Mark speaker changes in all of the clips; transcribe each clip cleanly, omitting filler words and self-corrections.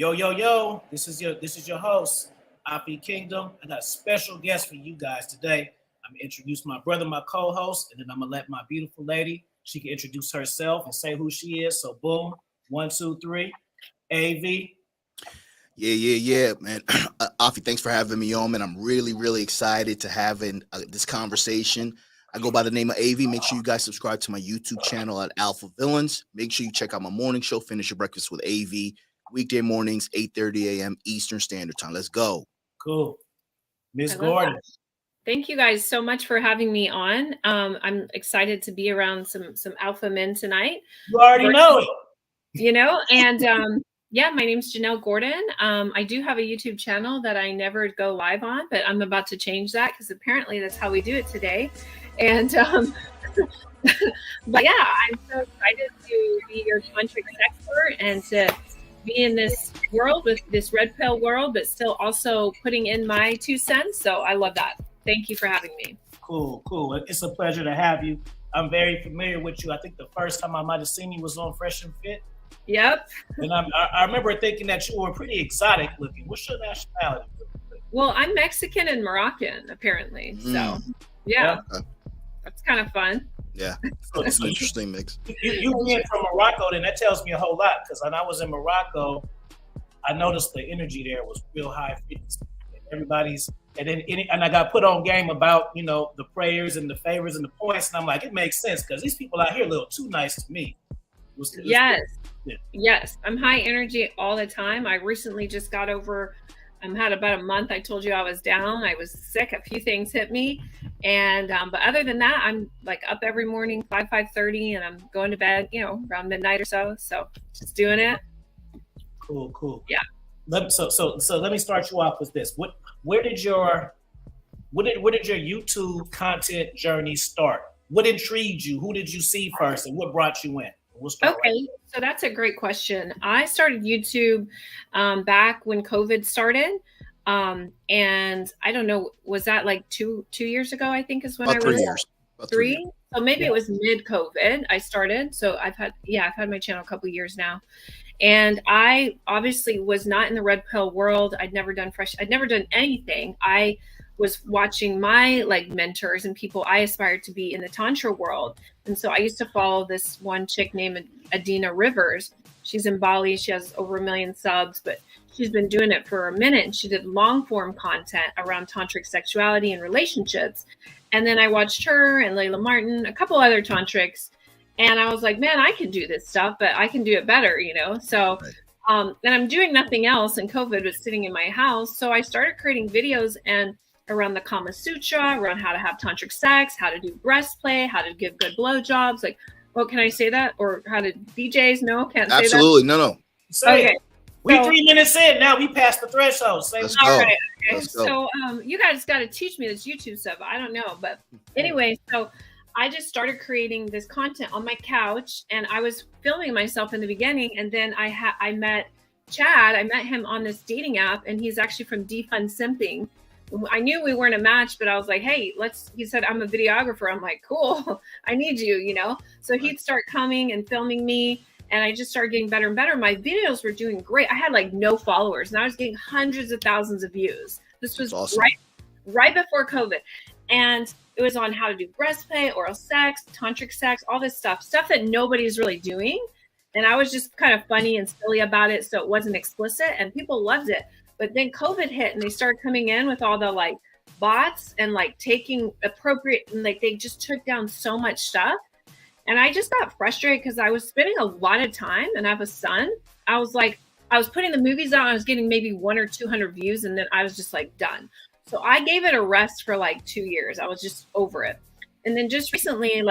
Speaker 1: Yo, yo, yo, this is your host, Afi Kingdom. I got a special guest for you guys today. I'm gonna introduce my brother, my co-host, and then I'm gonna let my beautiful lady, she can introduce herself and say who she is. So boom, one, two, three. AV.
Speaker 2: Yeah, man. Afi, thanks for having me on, man. I'm really excited to having this conversation. I go by the name of AV. Make sure you guys subscribe to my YouTube channel at Alpha Villains. Make sure you check out my morning show, Finish Your Breakfast with AV, weekday mornings, 8:30 a.m. Eastern Standard Time. Let's go.
Speaker 1: Cool. Miss
Speaker 3: I love
Speaker 1: Gordon.
Speaker 3: that. Thank you guys so much for having me on. I'm excited to be around some alpha men tonight.
Speaker 1: You already know it.
Speaker 3: You know, and yeah, my name's Janelle Gordon. I do have a YouTube channel that I never go live on, but I'm about to change that because apparently that's how we do it today. And but yeah, I'm so excited to be your tantric expert and to be in this world with this red pill world, but still also putting in my 2 cents. So I love that. Thank you for having me.
Speaker 1: Cool. It's a pleasure to have you. I'm very familiar with you. I think the first time I might have seen you was on Fresh and Fit.
Speaker 3: Yep.
Speaker 1: And I remember thinking that you were pretty exotic looking. What's your nationality?
Speaker 3: Well, I'm Mexican and Moroccan, apparently. So, yeah, that's kind of fun.
Speaker 2: Yeah, it's an interesting mix.
Speaker 1: You being from Morocco, then that tells me a whole lot. Because when I was in Morocco, I noticed the energy there was real high frequency. And I got put on game about the prayers and the favors and the points, and I'm like, it makes sense because these people out here are a little too nice to me.
Speaker 3: Yes, I'm high energy all the time. I recently just got over. Had about a month. I told you I was down. I was sick. A few things hit me, and but other than that, I'm like up every morning 5:30, and I'm going to bed around midnight or so. So just doing it.
Speaker 1: Cool.
Speaker 3: Yeah.
Speaker 1: So let me start you off with this. Where did your YouTube content journey start? What intrigued you? Who did you see first, and what brought you in?
Speaker 3: Okay, so that's a great question. I started YouTube back when COVID started, and I don't know, was that like two years ago? I think is when
Speaker 2: About 3 years.
Speaker 3: About 3 years. So maybe it was mid-COVID I started. So I've had my channel a couple of years now. And I obviously was not in the red pill world. I'd never done anything. I was watching my mentors and people I aspired to be in the Tantra world. And so I used to follow this one chick named Adina Rivers. She's in Bali. She has over 1 million subs, but she's been doing it for a minute. And she did long form content around tantric sexuality and relationships. And then I watched her and Layla Martin, a couple other tantrics. And I was like, man, I can do this stuff, but I can do it better, So, and I'm doing nothing else. And COVID was sitting in my house. So I started creating videos and around the Kama Sutra, around how to have tantric sex, how to do breast play, how to give good blowjobs. Like, well, can I say that? Or how to DJs? No, can't say that.
Speaker 2: Absolutely, no.
Speaker 3: Okay.
Speaker 1: We 3 minutes in now. We passed the threshold.
Speaker 2: Let's
Speaker 3: all
Speaker 2: go.
Speaker 3: right. Okay.
Speaker 2: Let's go.
Speaker 3: So you guys got to teach me this YouTube stuff. I don't know, but anyway, so I just started creating this content on my couch, and I was filming myself in the beginning, and then I met Chad. I met him on this dating app, and he's actually from Defund Simping. I knew we weren't a match, but I was like, hey, he said, I'm a videographer. I'm like, cool, I need you, So he'd start coming and filming me, and I just started getting better and better. My videos were doing great. I had no followers, and I was getting hundreds of thousands of views. This was
Speaker 2: awesome.
Speaker 3: right before COVID. And it was on how to do breast play, oral sex, tantric sex, all this stuff that nobody's really doing. And I was just kind of funny and silly about it. So it wasn't explicit and people loved it. But then COVID hit and they started coming in with all the bots and taking appropriate, and they just took down so much stuff. And I just got frustrated because I was spending a lot of time, and I have a son. I was putting the movies out, and I was getting maybe 100 or 200 views. And then I was just done. So I gave it a rest for 2 years. I was just over it. And then just recently,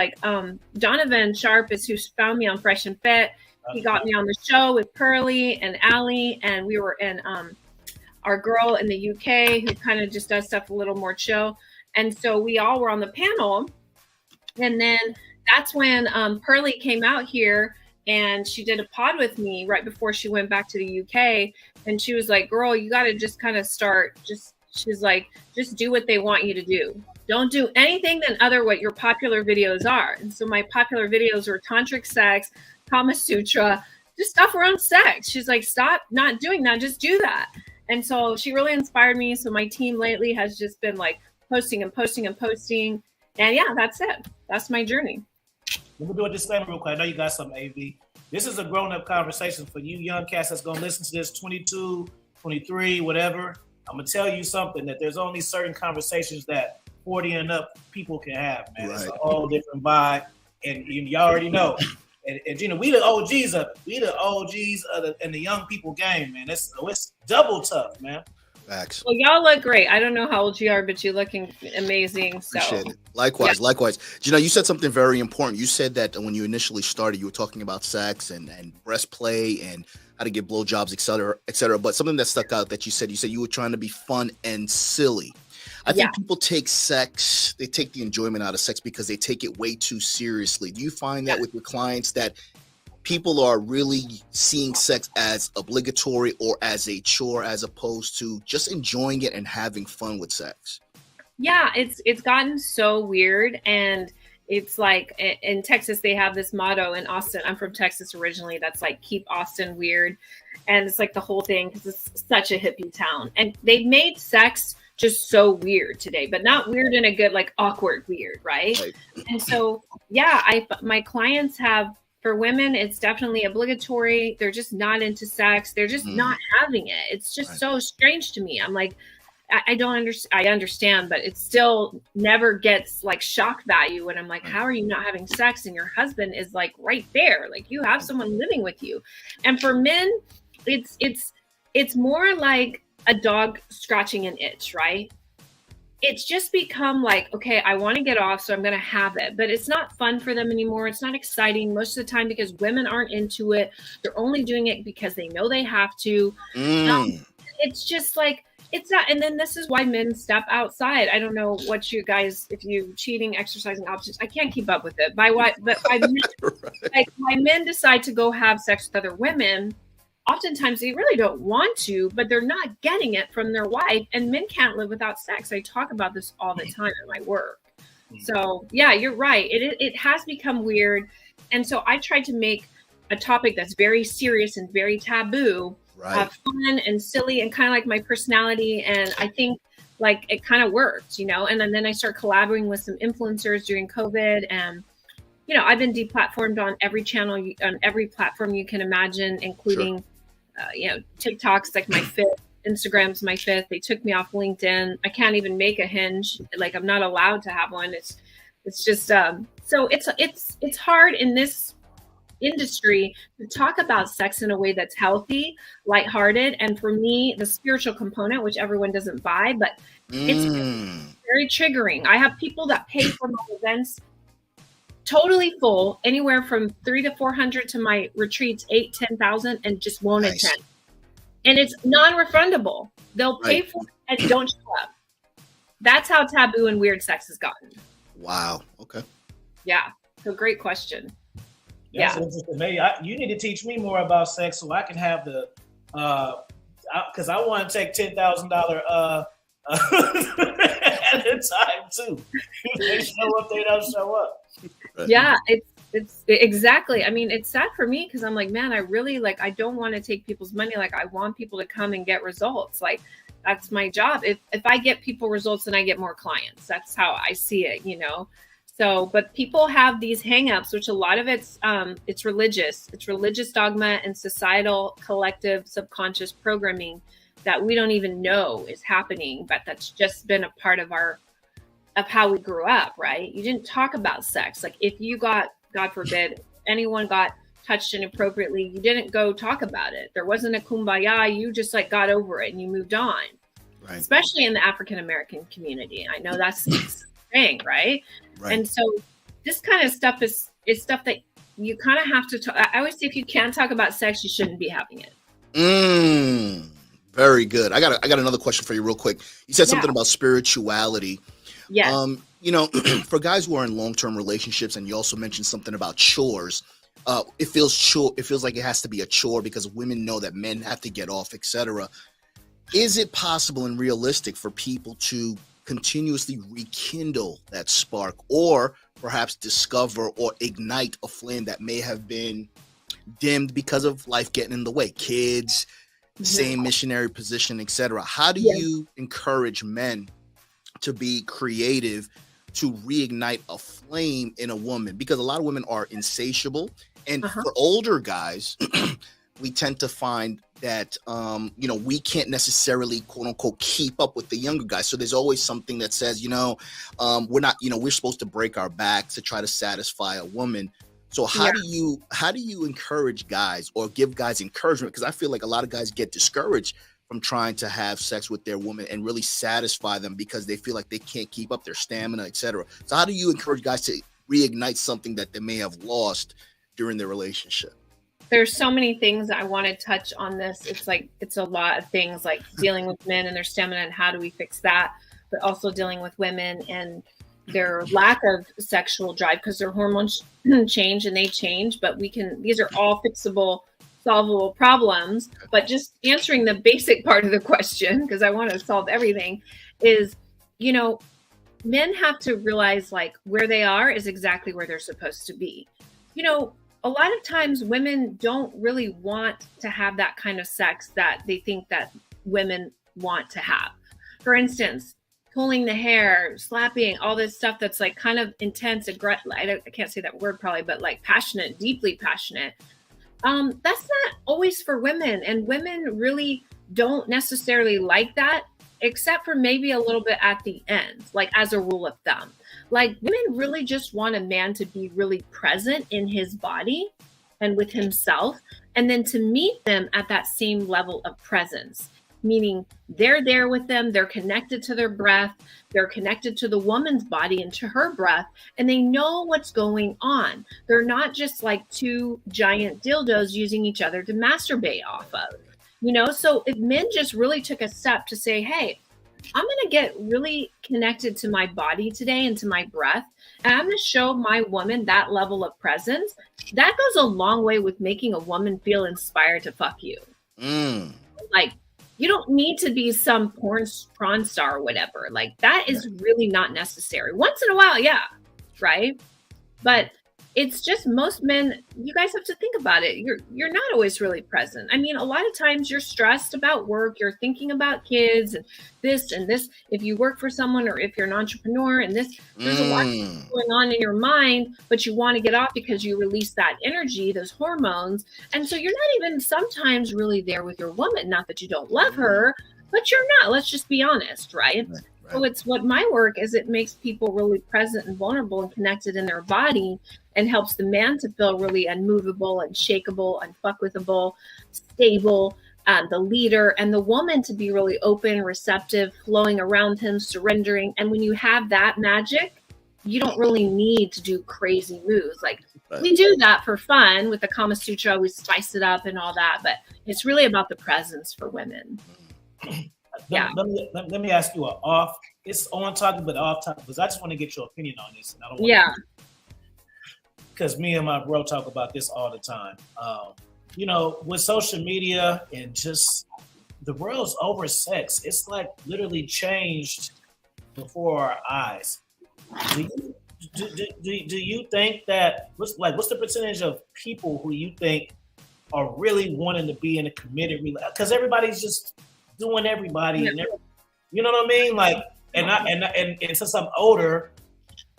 Speaker 3: Donovan Sharp is who found me on Fresh and Fit. He got me on the show with Pearly and Allie, and we were in our girl in the UK who kind of just does stuff a little more chill. And so we all were on the panel. And then that's when Pearly came out here, and she did a pod with me right before she went back to the UK. And she was like, girl, you got to just kind of start she's like, just do what they want you to do. Don't do anything than other what your popular videos are. And so my popular videos were tantric sex, Kama Sutra, just stuff around sex. She's like, stop not doing that. Just do that. And so she really inspired me. So my team lately has just been like posting and posting and posting. And yeah, that's it. That's my journey.
Speaker 1: Let me do a disclaimer real quick. I know you got some, AV. This is a grown-up conversation for you young cats that's going to listen to this, 22, 23, whatever. I'm going to tell you something, that there's only certain conversations that 40 and up people can have, man. Right. It's a whole different vibe. And y'all already know. And Gina, we the OGs of it. We the OGs in the young people game, man. It's double tough, man.
Speaker 2: Facts.
Speaker 3: Well, y'all look great. I don't know how old you are, but you're looking amazing. So
Speaker 2: appreciate it. Likewise. Gina, you said something very important. You said that when you initially started, you were talking about sex and breast play and how to get blowjobs, et cetera, et cetera. But something that stuck out that you said you were trying to be fun and silly. I think people take sex, they take the enjoyment out of sex because they take it way too seriously. Do you find that with your clients that people are really seeing sex as obligatory or as a chore as opposed to just enjoying it and having fun with sex?
Speaker 3: Yeah, it's gotten so weird. And it's like in Texas, they have this motto in Austin. I'm from Texas originally. That's like, keep Austin weird. And it's like the whole thing because it's such a hippie town. And they've made sex just so weird today, but not weird in a good, like awkward weird, right? And so, yeah, my clients have, for women, it's definitely obligatory. They're just not into sex. They're just not having it. It's just so strange to me. I'm like, I don't understand. I understand, but it still never gets like shock value when I'm like, how are you not having sex? And your husband is like right there. Like you have someone living with you. And for men, it's more like a dog scratching an itch, right? It's just become like, okay, I want to get off, so I'm going to have it. But it's not fun for them anymore. It's not exciting most of the time because women aren't into it. They're only doing it because they know they have to. It's just like, it's not. And then this is why men step outside. I don't know what you guys, if you cheating, exercising options, I can't keep up with it. But why men decide to go have sex with other women, oftentimes they really don't want to, but they're not getting it from their wife. And men can't live without sex. I talk about this all the time in my work. So yeah, you're right. It has become weird. And so I tried to make a topic that's very serious and very taboo, fun and silly and kind of like my personality. And I think like it kind of worked, you know, and then I started collaborating with some influencers during COVID. And, you know, I've been deplatformed on every channel, on every platform you can imagine, including you know, TikTok's like my fifth, Instagram's my fifth. They took me off LinkedIn. I can't even make a Hinge. Like I'm not allowed to have one. It's just so it's hard in this industry to talk about sex in a way that's healthy, lighthearted, and for me, the spiritual component, which everyone doesn't buy, but it's very triggering. I have people that pay for my events totally full, anywhere from 300 to 400 to my retreats, 8,000, 10,000, and just won't attend. And it's non-refundable. They'll pay for it and don't show up. That's how taboo and weird sex has gotten.
Speaker 2: Wow. Okay.
Speaker 3: Yeah. So great question.
Speaker 1: That's interesting. Maybe you need to teach me more about sex so I can have the, because I want to take $10,000 at a time too. If they show up, they don't show up.
Speaker 3: Yeah, it's exactly. I mean, it's sad for me because I'm like, man, I really like, I don't want to take people's money. Like I want people to come and get results. Like that's my job. If I get people results, then I get more clients. That's how I see it, you know? So, but people have these hangups, which a lot of it's religious dogma and societal collective subconscious programming that we don't even know is happening, but that's just been a part of how we grew up, right? You didn't talk about sex. Like if you got, God forbid, anyone got touched inappropriately, you didn't go talk about it. There wasn't a kumbaya. You just like got over it and you moved on, especially in the African-American community. I know that's the thing, right? And so this kind of stuff is stuff that you kind of have to talk. I always say if you can't talk about sex, you shouldn't be having it.
Speaker 2: Very good. I got another question for you real quick. You said something about spirituality.
Speaker 3: Yeah.
Speaker 2: You know, for guys who are in long-term relationships, and you also mentioned something about chores, it feels like it has to be a chore because women know that men have to get off, etc. Is it possible and realistic for people to continuously rekindle that spark or perhaps discover or ignite a flame that may have been dimmed because of life getting in the way, kids, same missionary position, etc. How do you encourage men to be creative, to reignite a flame in a woman? Because a lot of women are insatiable, and for older guys, we tend to find that we can't necessarily, quote unquote, keep up with the younger guys. So there's always something that says, we're not, we're supposed to break our backs to try to satisfy a woman. So how do you encourage guys, or give guys encouragement? Because I feel like a lot of guys get discouraged from trying to have sex with their woman and really satisfy them because they feel like they can't keep up their stamina, etc. So how do you encourage guys to reignite something that they may have lost during their relationship?
Speaker 3: There's so many things I want to touch on this. It's a lot of things, like dealing with men and their stamina and how do we fix that, but also dealing with women and their lack of sexual drive because their hormones change and they change, but these are all fixable, solvable problems. But just answering the basic part of the question, because I want to solve everything, is, men have to realize like where they are is exactly where they're supposed to be. A lot of times women don't really want to have that kind of sex that they think that women want to have. For instance, pulling the hair, slapping, all this stuff that's like kind of intense, I can't say that word probably, but like passionate, deeply passionate. That's not always for women, and women really don't necessarily like that, except for maybe a little bit at the end, like as a rule of thumb. Like, women really just want a man to be really present in his body and with himself, and then to meet them at that same level of presence, meaning they're there with them, they're connected to their breath, they're connected to the woman's body and to her breath, and they know what's going on. They're not just like two giant dildos using each other to masturbate off of, So if men just really took a step to say, hey, I'm going to get really connected to my body today and to my breath, and I'm going to show my woman that level of presence, that goes a long way with making a woman feel inspired to fuck you. Like, you don't need to be some porn star or whatever. Like, that is really not necessary. Once in a while, yeah, right? But it's just most men, you guys have to think about it. You're not always really present. I mean, a lot of times you're stressed about work, you're thinking about kids and this and this. If you work for someone or if you're an entrepreneur and this, there's a lot going on in your mind, but you want to get off because you release that energy, those hormones. And so you're not even sometimes really there with your woman. Not that you don't love her, but you're not. Let's just be honest, right? So it's what my work is. It makes people really present and vulnerable and connected in their body, and helps the man to feel really unmovable, unshakable, unfuckwithable, stable, the leader, and the woman to be really open, receptive, flowing around him, surrendering. And when you have that magic, you don't really need to do crazy moves. Like, we do that for fun with the Kama Sutra, we spice it up and all that, but it's really about the presence for women.
Speaker 1: Let me ask you it's on topic but off topic, because I just want to get your opinion on this, and I don't want because me and my bro talk about this all the time. With social media and just the world's over sex, it's like literally changed before our eyes. Do you think that what's the percentage of people who you think are really wanting to be in a committed relationship? Because everybody's just doing everybody, and you know what I mean? Like, and since I'm older,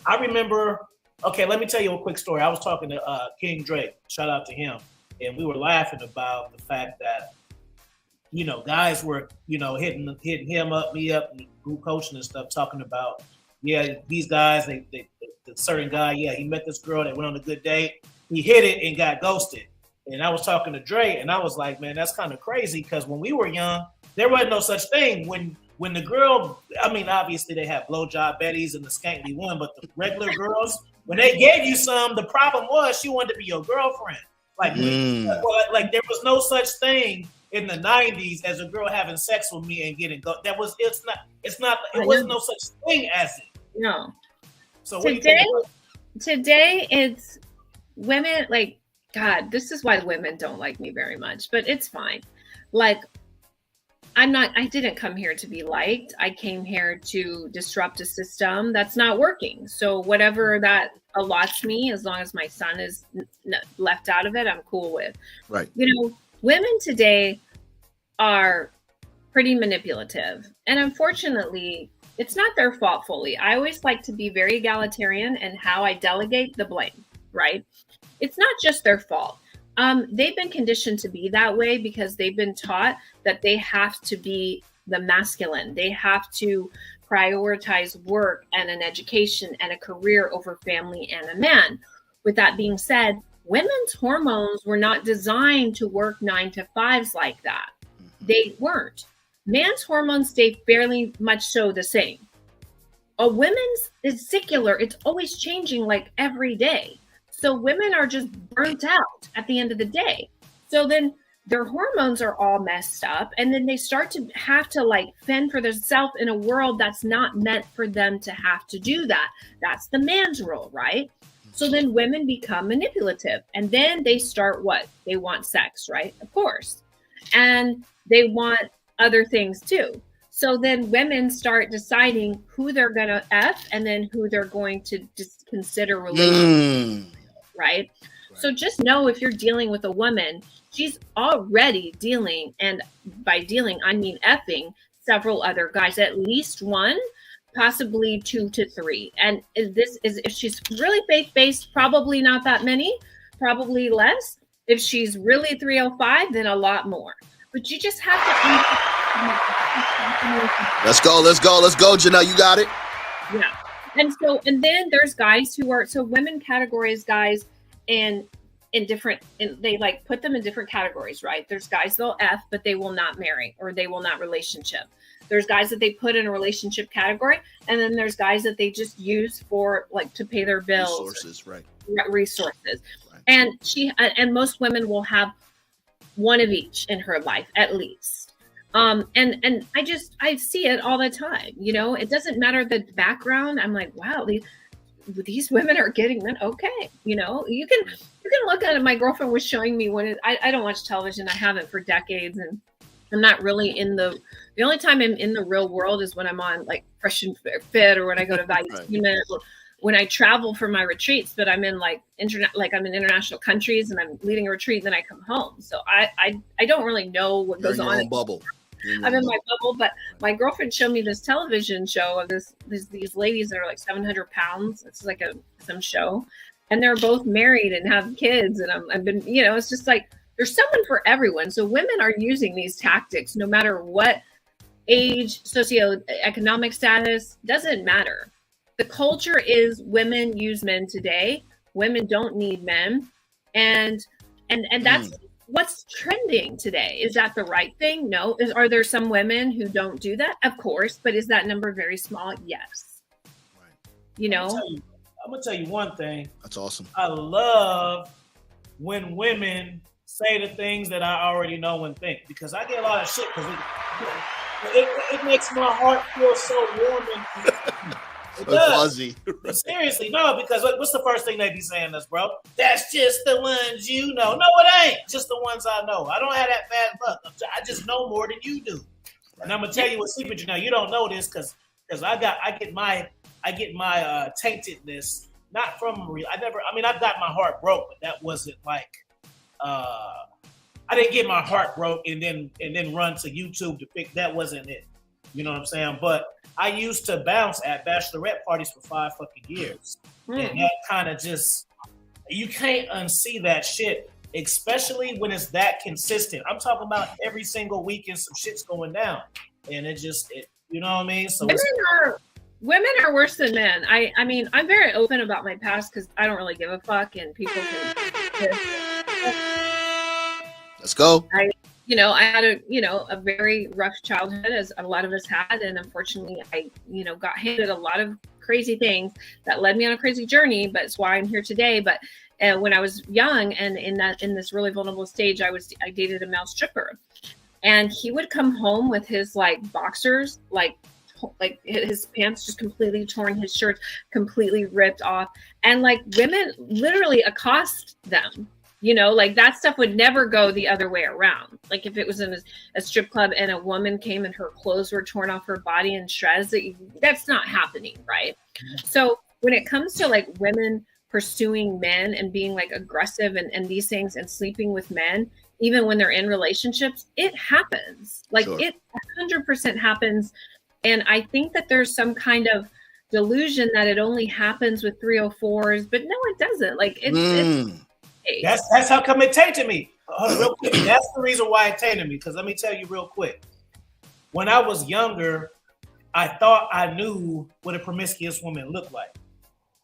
Speaker 1: I remember. Okay, let me tell you a quick story. I was talking to King Drake. Shout out to him, and we were laughing about the fact that guys were hitting him up, me up, and group coaching and stuff, talking about these guys. The certain guy, he met this girl that went on a good date. He hit it and got ghosted. And I was talking to Dre, and I was like, man, that's kind of crazy, because when we were young, there wasn't no such thing. When the girl, I mean, obviously they have blowjob Bettys and the skankly one, but the regular girls, when they gave you some, the problem was she wanted to be your girlfriend. Like, like there was no such thing in the 90s as a girl having sex with me and getting go. It wasn't no such thing as it.
Speaker 3: No.
Speaker 1: So
Speaker 3: today it's women, like, God, this is why women don't like me very much, but it's fine. Like, I didn't come here to be liked. I came here to disrupt a system that's not working. So whatever that allots me, as long as my son is left out of it, I'm cool with.
Speaker 2: Right.
Speaker 3: You know, women today are pretty manipulative. And unfortunately, it's not their fault fully. I always like to be very egalitarian in how I delegate the blame, right? It's not just their fault. They've been conditioned to be that way because they've been taught that they have to be the masculine. They have to prioritize work and an education and a career over family and a man. With that being said, women's hormones were not designed to work 9 to 5s like that. They weren't. Man's hormones stay fairly much so the same. A women's is secular. It's always changing like every day. So women are just burnt out at the end of the day. So then their hormones are all messed up. And then they start to have to like fend for themselves in a world that's not meant for them to have to do that. That's the man's role, right? So then women become manipulative. And then they start what? They want sex, right? Of course. And they want other things too. So then women start deciding who they're going to F and then who they're going to just consider relationships. Right? So just know if you're dealing with a woman, she's already dealing, and by dealing, I mean effing several other guys, at least one, possibly 2 to 3. And if she's really faith-based, probably not that many, probably less. If she's really 305, then a lot more. But you just have to.
Speaker 2: Let's go, Janelle. You got it.
Speaker 3: Yeah. And then there's guys who are, so women categorize guys in different, they like put them in different categories, right? There's guys they'll F, but they will not marry or they will not relationship. There's guys that they put in a relationship category. And then there's guys that they just use for like to pay their bills.
Speaker 2: Resources, right.
Speaker 3: Resources.
Speaker 2: Right.
Speaker 3: And most women will have one of each in her life, at least. And I see it all the time, you know, it doesn't matter the background. I'm like, wow, these women are getting men. Okay. You know, you can look at it. My girlfriend was showing me I don't watch television. I haven't for decades. And I'm not really the only time I'm in the real world is when I'm on like Fresh and Fit or when I go to Value Statement, or when I travel for my retreats, but I'm in like I'm in international countries and I'm leading a retreat, and then I come home. So I don't really know what goes on.
Speaker 2: Bubble.
Speaker 3: I'm in my bubble, but my girlfriend showed me this television show of these ladies that are like 700 pounds. It's like some show, and they're both married and have kids. And I've been, you know, it's just like there's someone for everyone. So women are using these tactics, no matter what age, socioeconomic status, doesn't matter. The culture is women use men today. Women don't need men, and that's. What's trending today? Is that the right thing? No. Are there some women who don't do that? Of course. But is that number very small? Yes.
Speaker 2: Right.
Speaker 3: You know?
Speaker 1: I'm going to tell you one thing.
Speaker 2: That's awesome.
Speaker 1: I love when women say the things that I already know and think, because I get a lot of shit because it makes my heart feel so warm and
Speaker 2: fuzzy.
Speaker 1: Seriously, no, because what's the first thing they be saying to us, bro? That's just the ones you know. No, it ain't. Just the ones I know. I don't have that bad luck. I just know more than you do. And I'm gonna tell you a secret. You know, you don't know this because I get my taintedness not from I've got my heart broke, but that wasn't like I didn't get my heart broke and then run to YouTube to pick. That wasn't it. You know what I'm saying? But I used to bounce at bachelorette parties for 5 fucking years. And that kind of just, you can't unsee that shit, especially when it's that consistent. I'm talking about every single weekend some shit's going down. And it you know what I mean? So
Speaker 3: women are worse than men. I mean, I'm very open about my past because I don't really give a fuck, and people can.
Speaker 2: Let's go.
Speaker 3: I had a very rough childhood, as a lot of us had. And unfortunately, I, got handed a lot of crazy things that led me on a crazy journey, but it's why I'm here today. But when I was young and in this really vulnerable stage, I dated a male stripper, and he would come home with his boxers, like his pants just completely torn, his shirt completely ripped off. And women literally accost them. You know, like that stuff would never go the other way around. Like if it was in a strip club and a woman came and her clothes were torn off her body in shreds, that's not happening, right? So when it comes to like women pursuing men and being like aggressive and these things and sleeping with men, even when they're in relationships, it happens. Like
Speaker 2: Sure.
Speaker 3: it 100% happens. And I think that there's some kind of delusion that it only happens with 304s, but no, it doesn't. Like it's
Speaker 1: That's how come it tainted me. Real quick. That's the reason why it tainted me. Because let me tell you real quick. When I was younger, I thought I knew what a promiscuous woman looked like.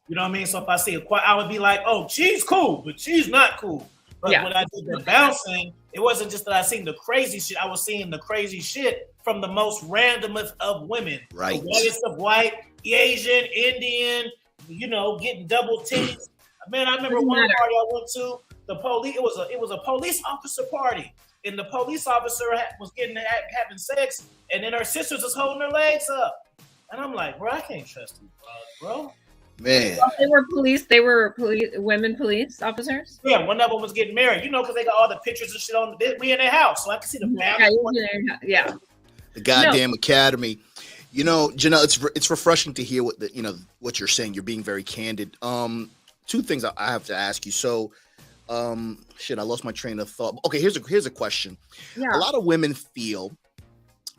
Speaker 1: You know what I mean? So if I see a I would be like, oh, she's cool, but she's not cool. But when I did the bouncing, it wasn't just that I seen the crazy shit. I was seeing the crazy shit from the most randomest of women.
Speaker 2: Right.
Speaker 1: The whitest of white, Asian, Indian, you know, getting double titties. Man, I remember one party I went to. The police. It was a police officer party, and the police officer was having sex, and then her sisters was holding her legs up, and I'm like, bro, I can't trust you, bro.
Speaker 2: Man,
Speaker 3: well, they were police. They were women police officers.
Speaker 1: Yeah, one of them was getting married. You know, because they got all the pictures and shit on. We in their house, so I can see the family.
Speaker 3: Yeah.
Speaker 2: The goddamn academy. You know, Janelle, it's refreshing to hear what you're saying. You're being very candid. Two things I have to ask you. So, I lost my train of thought. Okay, here's a question.
Speaker 3: Yeah.
Speaker 2: A lot of women feel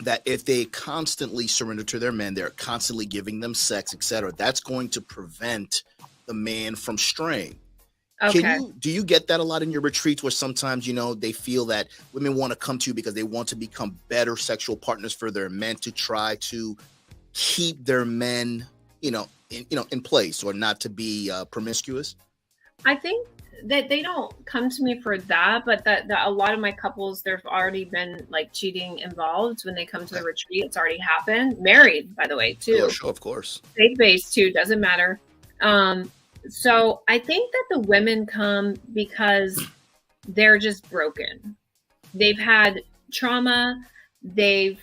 Speaker 2: that if they constantly surrender to their men, they're constantly giving them sex, etc., that's going to prevent the man from straying.
Speaker 3: Okay.
Speaker 2: Do you get that a lot in your retreats where sometimes, they feel that women want to come to you because they want to become better sexual partners for their men to try to keep their men, in place or not to be promiscuous?
Speaker 3: I think that they don't come to me for that, but that a lot of my couples, there've already been like cheating involved when they come to the retreat. It's already happened. Married, by the way, too.
Speaker 2: Sure, of course.
Speaker 3: Faith-based too, doesn't matter. So I think that the women come because they're just broken. They've had trauma. They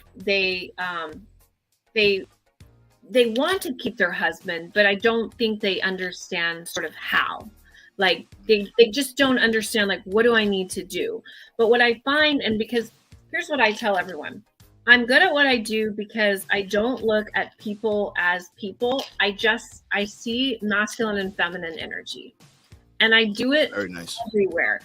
Speaker 3: want to keep their husband, but I don't think they understand sort of how. Like they just don't understand, like, what do I need to do? But what I find, and because here's what I tell everyone, I'm good at what I do because I don't look at people as people. I see masculine and feminine energy, and I do it
Speaker 2: very nice
Speaker 3: everywhere.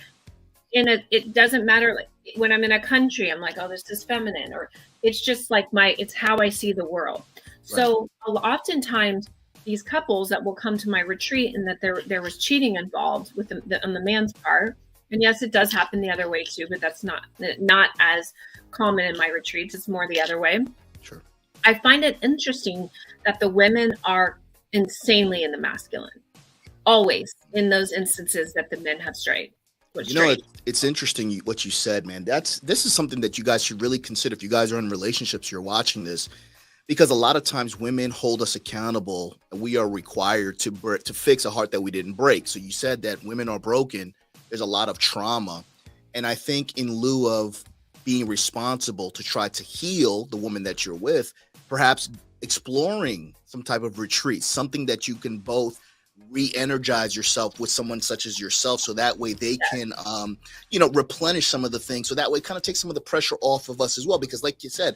Speaker 3: It doesn't matter. Like when I'm in a country, I'm like, oh, this is feminine, or it's just like it's how I see the world. Right. So oftentimes these couples that will come to my retreat and that there was cheating involved with on the man's part. And yes, it does happen the other way too, but that's not as common in my retreats. It's more the other way.
Speaker 2: Sure.
Speaker 3: I find it interesting that the women are insanely in the masculine, always in those instances that the men have strayed.
Speaker 2: It's interesting what you said, man. This is something that you guys should really consider if you guys are in relationships, you're watching this. Because a lot of times women hold us accountable and we are required to fix a heart that we didn't break. So you said that women are broken. There's a lot of trauma. And I think in lieu of being responsible to try to heal the woman that you're with, perhaps exploring some type of retreat, something that you can both re-energize yourself with someone such as yourself, so that way they can replenish some of the things, so that way kind of take some of the pressure off of us as well. Because like you said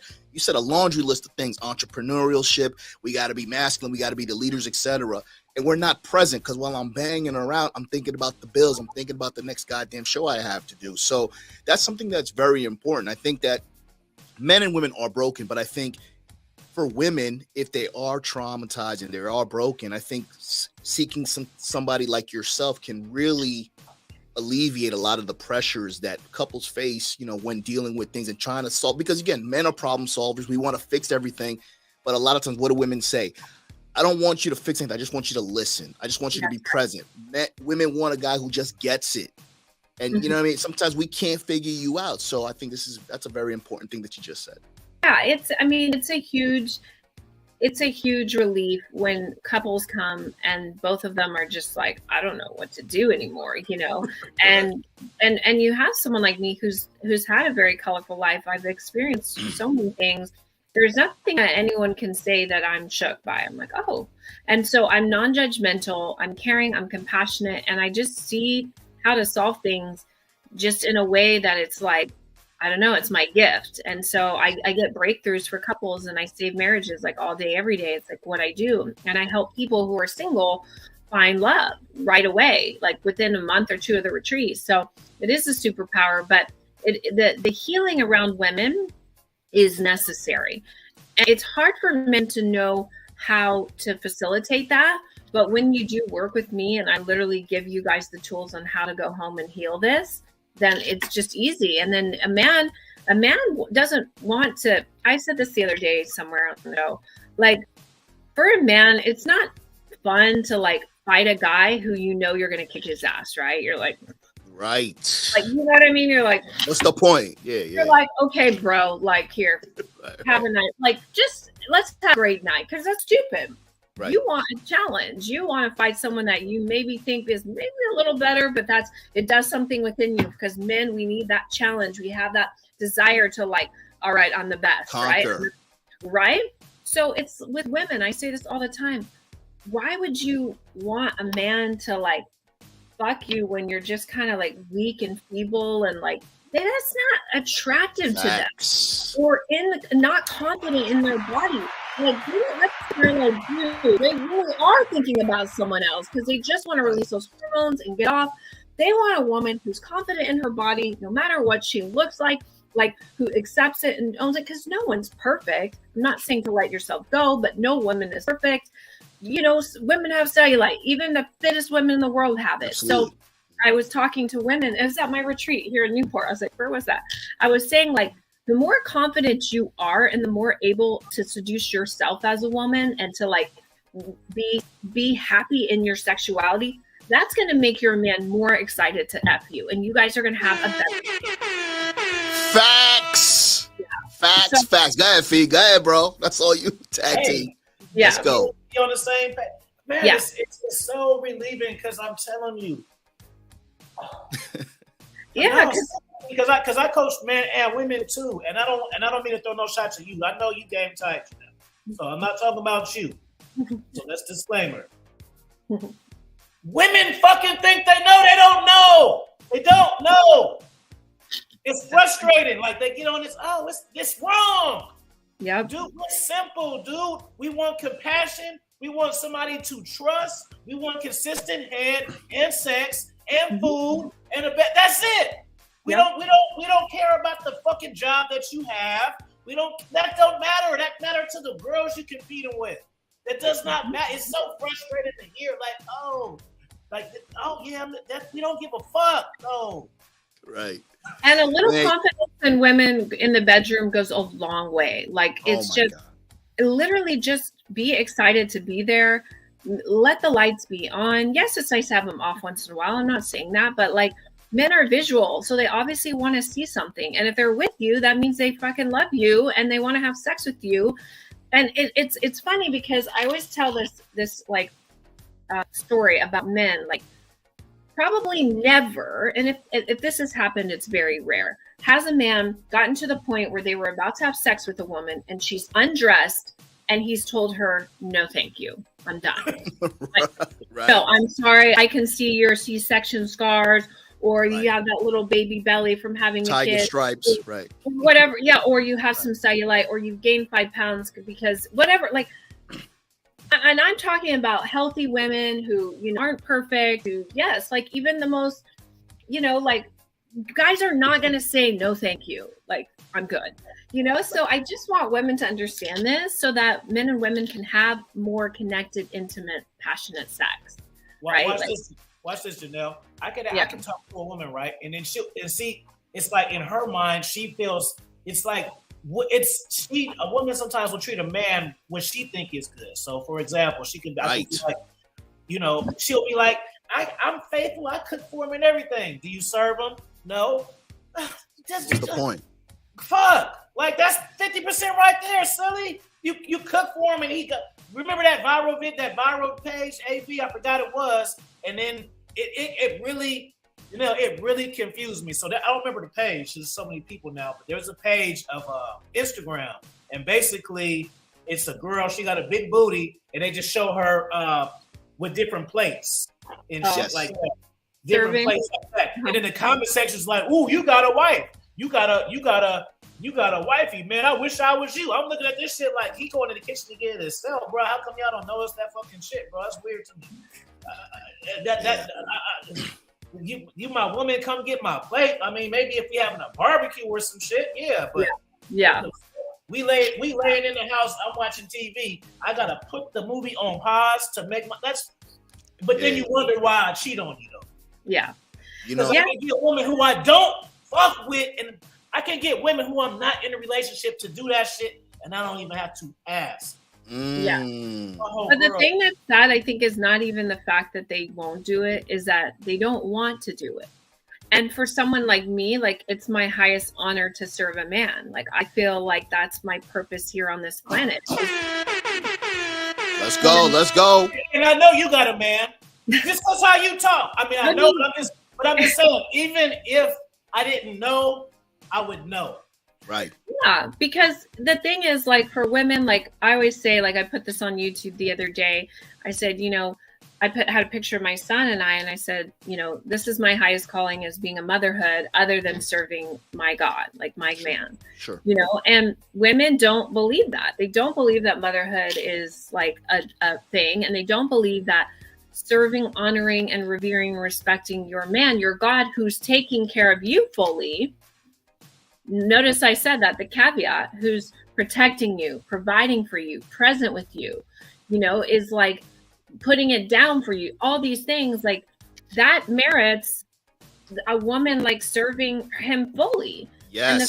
Speaker 2: a laundry list of things: entrepreneurship, we got to be masculine, we got to be the leaders, etc. And we're not present because while I'm banging around, I'm thinking about the bills, I'm thinking about the next goddamn show I have to do. So that's something that's very important. I think that men and women are broken, but I think for women, if they are traumatized and they are broken, I think seeking somebody like yourself can really alleviate a lot of the pressures that couples face, when dealing with things and trying to solve. Because again, men are problem solvers. We want to fix everything. But a lot of times, what do women say? I don't want you to fix anything. I just want you to listen. I just want you to be present. Women want a guy who just gets it. And you know what I mean? Sometimes we can't figure you out. So I think that's a very important thing that you just said.
Speaker 3: Yeah, it's a huge relief when couples come and both of them are just like, I don't know what to do anymore, and you have someone like me who's had a very colorful life. I've experienced so many things. There's nothing that anyone can say that I'm shook by. I'm like, oh, and so I'm non-judgmental, I'm caring, I'm compassionate, and I just see how to solve things just in a way that it's like, I don't know, it's my gift. And so I get breakthroughs for couples and I save marriages like all day, every day. It's like what I do. And I help people who are single find love right away, like within a month or two of the retreat. So it is a superpower, but the healing around women is necessary. And it's hard for men to know how to facilitate that. But when you do work with me and I literally give you guys the tools on how to go home and heal this, then it's just easy. And then a man doesn't want to, I said this the other day somewhere, I don't know, like for a man, it's not fun to like fight a guy who you know you're going to kick his ass, right? You're like,
Speaker 2: right.
Speaker 3: Like, you know what I mean? You're like,
Speaker 2: what's the point? Yeah.
Speaker 3: You're like, okay, bro, like here, have a night. Like, just let's have a great night because that's stupid. Right. You want a challenge. You want to fight someone that you maybe think is maybe a little better, but it does something within you because men, we need that challenge. We have that desire to like, all right, I'm the best, conquer. Right? So it's with women. I say this all the time. Why would you want a man to like fuck you when you're just kind of like weak and feeble and like that's not attractive to them or not confident in their body? Like, they really are thinking about someone else because they just want to release those hormones and get off. They want a woman who's confident in her body, no matter what she looks like who accepts it and owns it, because no one's perfect. I'm not saying to let yourself go, but no woman is perfect. You know, women have cellulite. Even the fittest women in the world have it. Absolutely. So I was talking to women. It was at my retreat here in Newport. I was like, where was that? I was saying like, the more confident you are and the more able to seduce yourself as a woman and to like be happy in your sexuality, that's going to make your man more excited to F you. And you guys are going to have a better.
Speaker 2: Facts. Yeah. Facts. Go ahead, Fee. Go ahead, bro. That's all you tag team.
Speaker 3: Yeah.
Speaker 2: Let's go.
Speaker 1: You're on the same page. Man, yeah. It's so relieving because I'm telling you.
Speaker 3: Yeah.
Speaker 1: Because I coach men and women too, and I don't mean to throw no shots at you. I know you game tight, so I'm not talking about you. So that's disclaimer. Women fucking think they know. They don't know. They don't know. It's frustrating. Like they get on this. Oh, it's wrong.
Speaker 3: Yeah,
Speaker 1: dude. We're simple, dude. We want compassion. We want somebody to trust. We want consistent head and sex and food and a bed. That's it. We don't care about the fucking job that you have. That don't matter. That matters to the girls you're competing with. That does not matter. It's so frustrating to hear we don't give a fuck. No.
Speaker 2: Right.
Speaker 3: And a little confidence in women in the bedroom goes a long way. Like it's just literally just be excited to be there. Let the lights be on. Yes, it's nice to have them off once in a while. I'm not saying that, but like men are visual, so they obviously want to see something. And if they're with you, that means they fucking love you and they want to have sex with you. And it's funny because I always tell this like story about men. Like probably never, and if this has happened, it's very rare. Has a man gotten to the point where they were about to have sex with a woman and she's undressed and he's told her, "No, thank you, I'm done." Right. No, I'm sorry. I can see your C-section scars. Or you have that little baby belly from having
Speaker 2: Tiger
Speaker 3: a kid.
Speaker 2: Stripes, right.
Speaker 3: Whatever. Yeah. Or you have some cellulite or you've gained 5 pounds because whatever. Like, and I'm talking about healthy women who, aren't perfect. Who, yes, like even the most, like guys are not going to say, "No, thank you. Like, I'm good." So I just want women to understand this so that men and women can have more connected, intimate, passionate sex. Right?
Speaker 1: Watch this, Janelle. I can talk to a woman, right? And then see, it's like in her mind, she feels it's like a woman sometimes will treat a man what she think is good. So for example, she can be like, she'll be like, I'm faithful, I cook for him and everything. Do you serve him? No.
Speaker 2: What's the point?
Speaker 1: Fuck. Like that's 50% right there, silly. You cook for him and he got. Remember that viral page, AV? I forgot it was, and then it really, it really confused me. So I don't remember the page. There's so many people now, but there's a page of Instagram, and basically it's a girl. She got a big booty, and they just show her with different plates and shit like that. different
Speaker 3: Serving.
Speaker 1: places like that. And then the comment section's like, "Ooh, you got a wife. You got a wifey, man. I wish I was you." I'm looking at this shit like he going to the kitchen to get it himself, bro. How come y'all don't notice that fucking shit, bro? That's weird to me. You my woman, come get my plate. I mean, maybe if we having a barbecue or some shit, yeah, but
Speaker 3: Yeah.
Speaker 1: we laying in the house. I'm watching TV. I gotta put the movie on pause to make But then you wonder why I cheat on you though.
Speaker 3: Yeah.
Speaker 2: You know,
Speaker 1: I can get a woman who I don't fuck with, and I can get women who I'm not in a relationship to do that shit, and I don't even have to ask.
Speaker 3: Yeah. But the thing that's sad, I think, is not even the fact that they won't do it, is that they don't want to do it. And for someone like me, like, it's my highest honor to serve a man. Like, I feel like that's my purpose here on this planet.
Speaker 2: Let's go.
Speaker 1: And I know you got a man. This is how you talk. I mean, I know, but I'm just saying, even if I didn't know, I would know.
Speaker 2: Right.
Speaker 3: Yeah, because the thing is, like, for women, like, I always say, like, I put this on YouTube the other day. I said, you know, had a picture of my son and I said, you know, this is my highest calling as being a motherhood, other than serving my God, like my man.
Speaker 2: Sure.
Speaker 3: You know, and women don't believe that. They don't believe that motherhood is like a thing, and they don't believe that serving, honoring, and revering, respecting your man, your God, who's taking care of you fully. Notice I said that, the caveat, who's protecting you, providing for you, present with you, you know, is like putting it down for you. All these things, like, that merits a woman like serving him fully.
Speaker 2: Yes.
Speaker 3: And the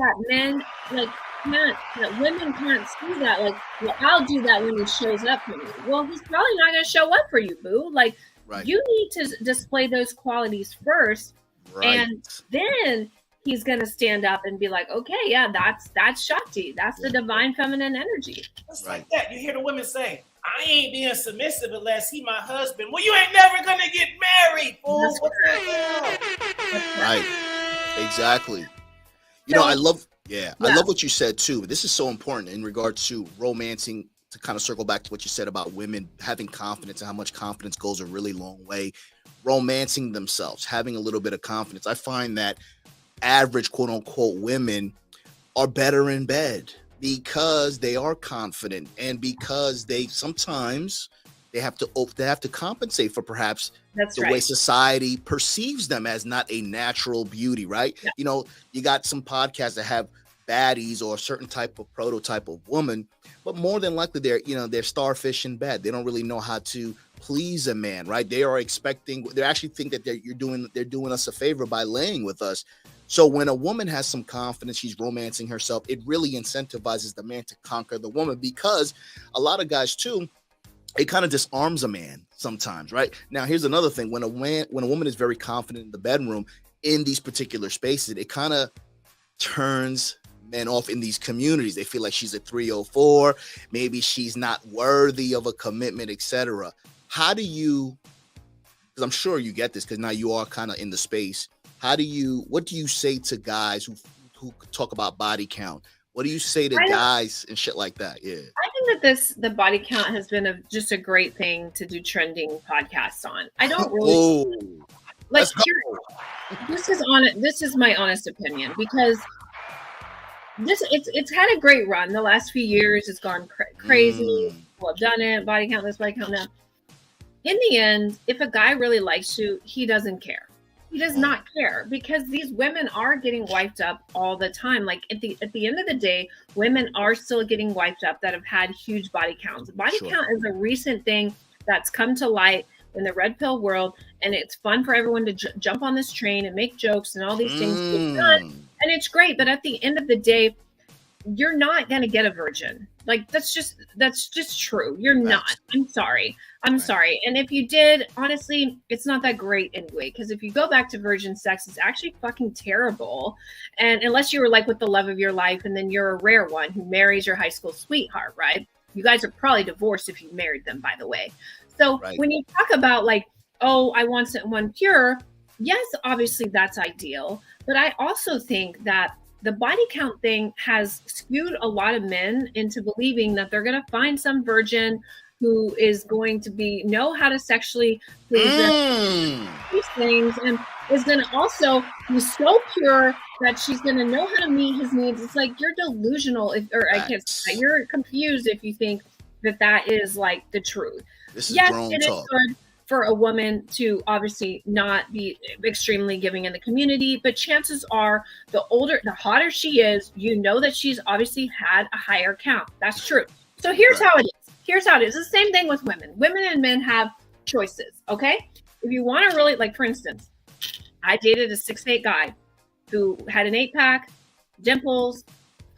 Speaker 3: fact that men like that women can't see that, like, well, I'll do that when he shows up for me. Well, he's probably not going to show up for you, boo. Like, you need to display those qualities first, and then he's going to stand up and be like, okay, yeah, that's Shakti. That's the divine feminine energy.
Speaker 1: Just like that. You hear the women say, I ain't being submissive unless he my husband. Well, you ain't never going to get married, fool. What the hell?
Speaker 2: Right. Exactly. You know, I love what you said too. This is so important in regards to romancing, to kind of circle back to what you said about women having confidence and how much confidence goes a really long way. Romancing themselves, having a little bit of confidence. I find that average quote unquote women are better in bed because they are confident, and because they sometimes they have to compensate for perhaps way society perceives them as not a natural beauty, right? Yeah. You know, you got some podcasts that have baddies or a certain type of prototype of woman, but more than likely they're starfish in bed. They don't really know how to please a man, right? They actually think that they're doing us a favor by laying with us. So when a woman has some confidence, she's romancing herself, it really incentivizes the man to conquer the woman, because a lot of guys too, it kind of disarms a man sometimes, right? Now, here's another thing. When a woman is very confident in the bedroom, in these particular spaces, it kind of turns men off in these communities. They feel like she's a 304, maybe she's not worthy of a commitment, etc. How do you, because I'm sure you get this because now you are kind of in the space, what do you say to guys who talk about body count? What do you say to guys and shit like that? Yeah,
Speaker 3: I think that the body count has been just a great thing to do trending podcasts on. I don't really like. This is my honest opinion, because it's had a great run the last few years. It's gone crazy. People have done it. Body count this, body count that. In the end, if a guy really likes you, he doesn't care. He does not care, because these women are getting wiped up all the time. Like, at the end of the day, women are still getting wiped up that have had huge body counts. Body count is a recent thing that's come to light in the red pill world, and it's fun for everyone to jump on this train and make jokes and all these things get done, and it's great. But at the end of the day, you're not going to get a virgin. Like, that's just true. You're not. I'm sorry. And if you did, honestly, it's not that great anyway, because if you go back to virgin sex, it's actually fucking terrible. And unless you were like with the love of your life, and then you're a rare one who marries your high school sweetheart, right? You guys are probably divorced if you married them, by the way. So when you talk about like, oh, I want someone pure, yes, obviously that's ideal. But I also think that the body count thing has skewed a lot of men into believing that they're going to find some virgin who is going to know how to sexually please these things, and is going to also be so pure that she's going to know how to meet his needs. It's like you're delusional, I can't say that. You're confused if you think that is like the truth.
Speaker 2: This is
Speaker 3: yes,
Speaker 2: grown
Speaker 3: it
Speaker 2: talk.
Speaker 3: is good for a woman to obviously not be extremely giving in the community, but chances are the hotter she is, that she's obviously had a higher count. That's true. So here's how it is. Here's how it is. It's the same thing with women. Women and men have choices, okay? If you want to really, like, for instance, I dated a 6'8" guy who had an 8-pack, dimples,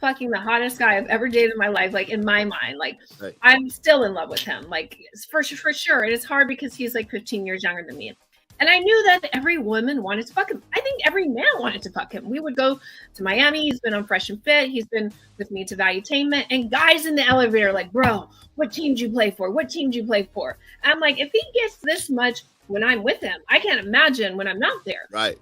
Speaker 3: fucking the hottest guy I've ever dated in my life, like, in my mind. Like, right. I'm still in love with him, like, for sure. And it's hard because he's, like, 15 years younger than me. And I knew that every woman wanted to fuck him. I think every man wanted to fuck him. We would go to Miami. He's been on Fresh and Fit. He's been with me to Valuetainment. And guys in the elevator like, bro, what team do you play for? What team do you play for? And I'm like, if he gets this much when I'm with him, I can't imagine when I'm not there.
Speaker 2: Right.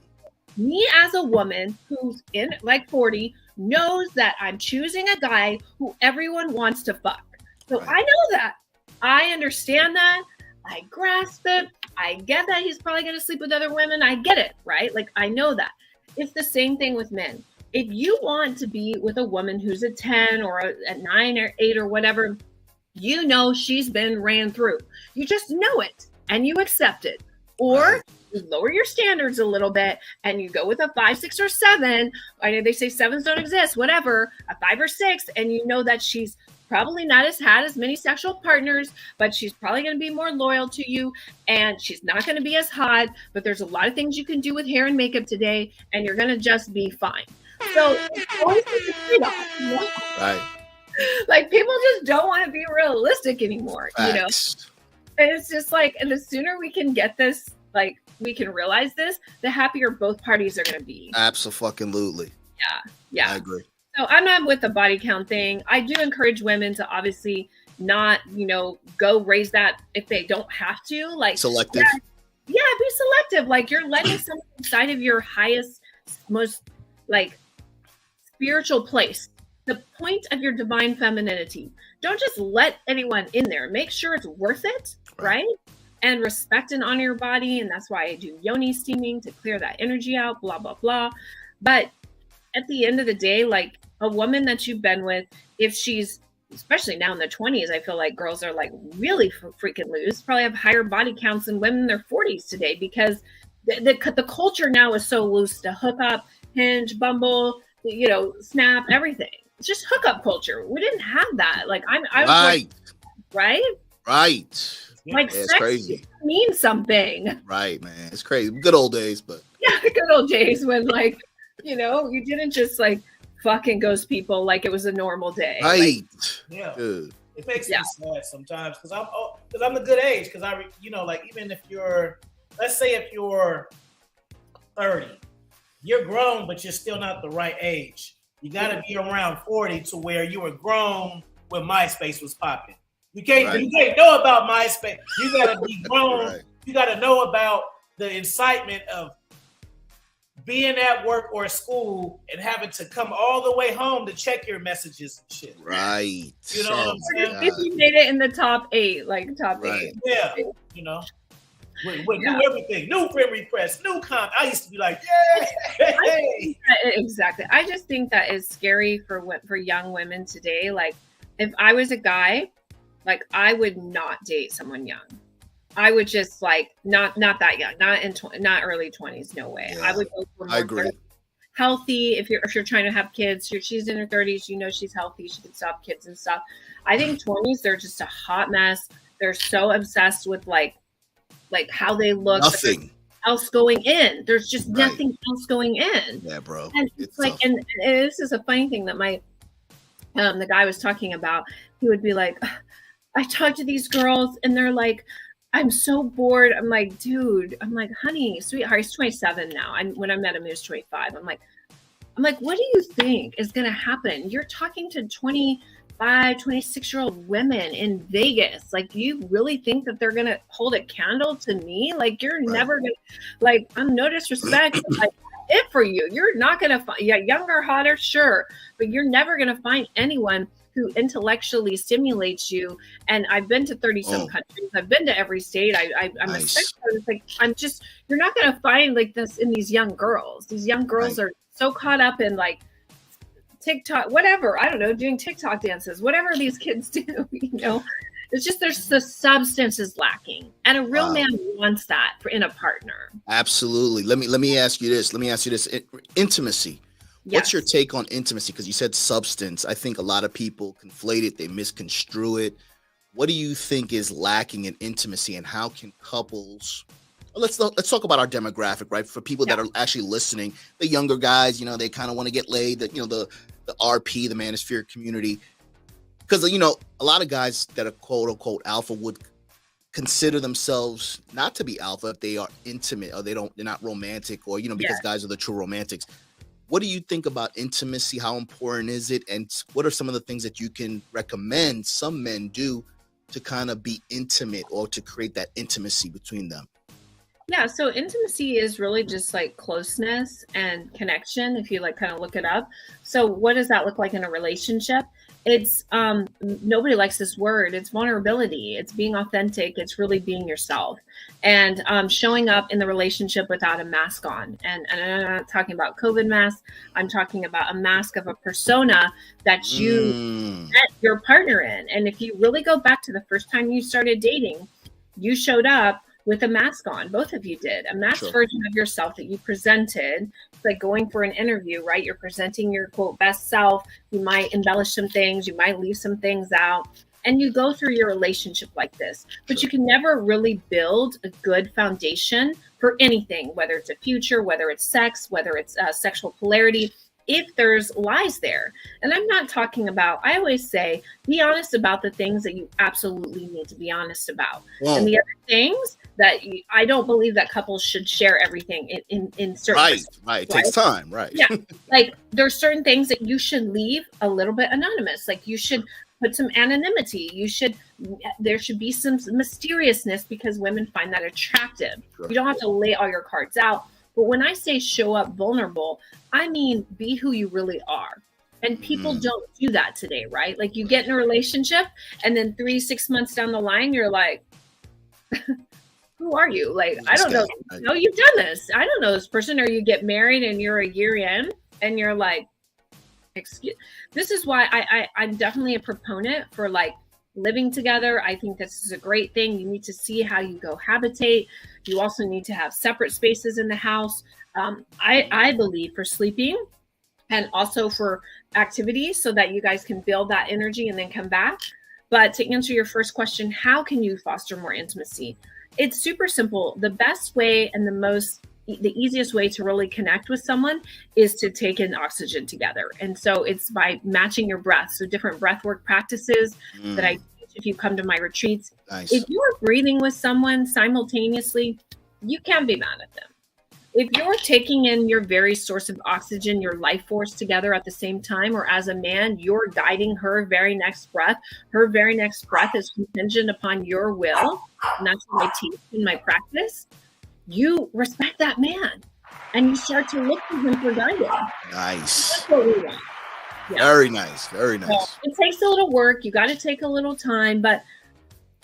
Speaker 3: Me as a woman who's in like 40 knows that I'm choosing a guy who everyone wants to fuck. So right. I know that. I understand that. I grasp it. I get that he's probably going to sleep with other women. I get it, right? Like, I know that. It's the same thing with men. If you want to be with a woman who's a 10 or a 9 or 8 or whatever, she's been ran through. You just know it and you accept it. Or you lower your standards a little bit and you go with a 5, 6, or 7. I know they say 7s don't exist, whatever, a 5 or 6, and you know that she's probably not had as many sexual partners, but she's probably going to be more loyal to you, and she's not going to be as hot, but there's a lot of things you can do with hair and makeup today, and you're going to just be fine. So it's always a trade-off,
Speaker 2: Right.
Speaker 3: Like, people just don't want to be realistic anymore,
Speaker 2: Facts.
Speaker 3: And it's just like, and the sooner we can get this, like, we can realize this, the happier both parties are going to be.
Speaker 2: Absolutely.
Speaker 3: Yeah.
Speaker 2: I agree.
Speaker 3: So I'm not with the body count thing. I do encourage women to obviously not, go raise that if they don't have to. Like,
Speaker 2: selective.
Speaker 3: Yeah, be selective. Like, you're letting someone inside of your highest, most, like, spiritual place, the point of your divine femininity. Don't just let anyone in there. Make sure it's worth it, right? And respect and honor your body. And that's why I do yoni steaming to clear that energy out, blah, blah, blah. But at the end of the day, like, a woman that you've been with, if she's, especially now in their 20s, I feel like girls are like really freaking loose, probably have higher body counts than women in their 40s today, because the culture now is so loose to hook up, Hinge, Bumble, Snap, everything. It's just hookup culture. We didn't have that. Like, I was
Speaker 2: right.
Speaker 3: Like,
Speaker 2: right.
Speaker 3: Like,
Speaker 2: yeah, it's
Speaker 3: sex
Speaker 2: crazy.
Speaker 3: Means something.
Speaker 2: Right, man. It's crazy. Good old days, but
Speaker 3: yeah, good old days when, like, you didn't just like fucking ghost people like it was a normal day.
Speaker 2: Right.
Speaker 1: Like,
Speaker 2: Good.
Speaker 1: It makes me sad sometimes because I'm the good age, because like, even if let's say if you're 30, you're grown, but you're still not the right age. You got to be around 40 to where you were grown when MySpace was popping. You can't know about MySpace. You got to be grown. Right. You got to know about the incitement of being at work or school and having to come all the way home to check your messages and shit.
Speaker 2: Right.
Speaker 1: You know what I'm saying?
Speaker 3: If you made it in the top 8, like top 8.
Speaker 1: Yeah. New everything, new friend requests, new comment. I used to be like, yay!
Speaker 3: Exactly. I just think that is scary for young women today. Like, if I was a guy, like, I would not date someone young. I would just like not that young, not early 20s. No way. Yeah, I would go for more healthy. If you're trying to have kids, she's in her 30s. She's healthy. She can stop kids and stuff. I think 20s, they're just a hot mess. They're so obsessed with like how they look.
Speaker 2: Nothing
Speaker 3: else going in. There's just nothing else going in.
Speaker 2: Yeah, bro.
Speaker 3: And it's like, and this is a funny thing that the guy was talking about. He would be like, I talk to these girls and they're like, I'm so bored. I'm like, dude, honey, sweetheart, he's 27 now. When I met him, he was 25. I'm like, what do you think is going to happen? You're talking to 25, 26-year-old women in Vegas. Like, do you really think that they're going to hold a candle to me? Like, you're never going to, like, I'm no disrespect. But, like, it for you. You're not going to find, younger, hotter, sure, but you're never going to find anyone who intellectually stimulates you. And I've been to 30 some countries. I've been to every state. I'm a sex artist. Like, you're not going to find like this in these young girls. These young girls are so caught up in like TikTok, whatever, I don't know, doing TikTok dances, whatever these kids do, It's just there's the substance is lacking, and a real man wants that in a partner.
Speaker 2: Absolutely. Let me ask you this. Intimacy.
Speaker 3: Yes.
Speaker 2: What's your take on intimacy? Because you said substance. I think a lot of people conflate it. They misconstrue it. What do you think is lacking in intimacy, and how can couples? Let's talk about our demographic, right? For people that are actually listening, the younger guys, they kind of want to get laid. The RP, the manosphere community. Because, a lot of guys that are quote unquote alpha would consider themselves not to be alpha if they are intimate or they're not romantic, or, because guys are the true romantics. What do you think about intimacy? How important is it? And what are some of the things that you can recommend some men do to kind of be intimate or to create that intimacy between them?
Speaker 3: Yeah, so intimacy is really just like closeness and connection, if you like kind of look it up. So what does that look like in a relationship? It's nobody likes this word. It's vulnerability. It's being authentic. It's really being yourself, and showing up in the relationship without a mask on. And I'm not talking about COVID mask. I'm talking about a mask of a persona that you met your partner in. And if you really go back to the first time you started dating, you showed up with a mask on. Both of you did. A masked version of yourself that you presented. It's like going for an interview, right? You're presenting your quote best self. You might embellish some things. You might leave some things out. And you go through your relationship like this. But you can never really build a good foundation for anything, whether it's a future, whether it's sex, whether it's sexual polarity, if there's lies there. And I'm not talking about, I always say, be honest about the things that you absolutely need to be honest about. And the other things that I don't believe that couples should share everything in certain
Speaker 2: Right. It takes time, right?
Speaker 3: Yeah. Like there's certain things that you should leave a little bit anonymous. Like you should put some anonymity. There should be some mysteriousness, because women find that attractive. You don't have to lay all your cards out. But when I say show up vulnerable, I mean be who you really are. And people don't do that today, right? Like you get in a relationship and then 3-6 months down the line, you're like, who are you? Like, I don't know. No, you've done this. I don't know this person. Or you get married and you're a year in and you're like, excuse. This is why I'm definitely a proponent for like living together. I think this is a great thing. You need to see how you cohabitate. You also need to have separate spaces in the house. I believe for sleeping and also for activities, so that you guys can build that energy and then come back. But to answer your first question, how can you foster more intimacy? It's super simple. The best way and the easiest way to really connect with someone is to take in oxygen together. And so it's by matching your breath. So different breath work practices that I teach if you come to my retreats.
Speaker 2: Nice.
Speaker 3: If you're breathing with someone simultaneously, you can't be mad at them. If you're taking in your very source of oxygen, your life force together at the same time, or as a man, you're guiding her very next breath is contingent upon your will. And that's what I teach in my practice. You respect that man and you start to look to him for guidance.
Speaker 2: Nice.
Speaker 3: That's what we want. Yeah.
Speaker 2: Very nice. Very nice.
Speaker 3: So it takes a little work. You got to take a little time, but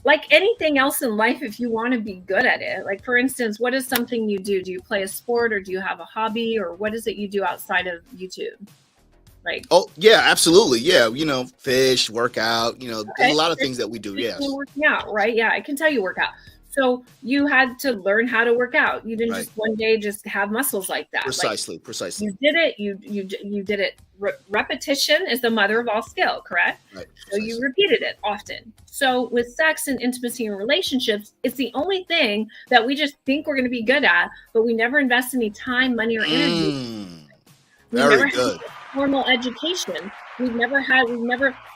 Speaker 3: like anything else in life, if you want to be good at it, like for instance, what is something you do? Do you play a sport, or do you have a hobby, or what is it you do outside of YouTube? Like,
Speaker 2: oh yeah, absolutely. Yeah. Fish, workout, there's a lot of things that we do. Yeah.
Speaker 3: Working out, right? Yeah. I can tell you work out. So you had to learn how to work out. You didn't just one day just have muscles like that.
Speaker 2: Precisely.
Speaker 3: You did it. You did it. Repetition is the mother of all skill, correct?
Speaker 2: Right.
Speaker 3: So you repeated it often. So with sex and intimacy and relationships, it's the only thing that we just think we're going to be good at, but we never invest any time, money, or energy. We
Speaker 2: Very good.
Speaker 3: Formal education. We've never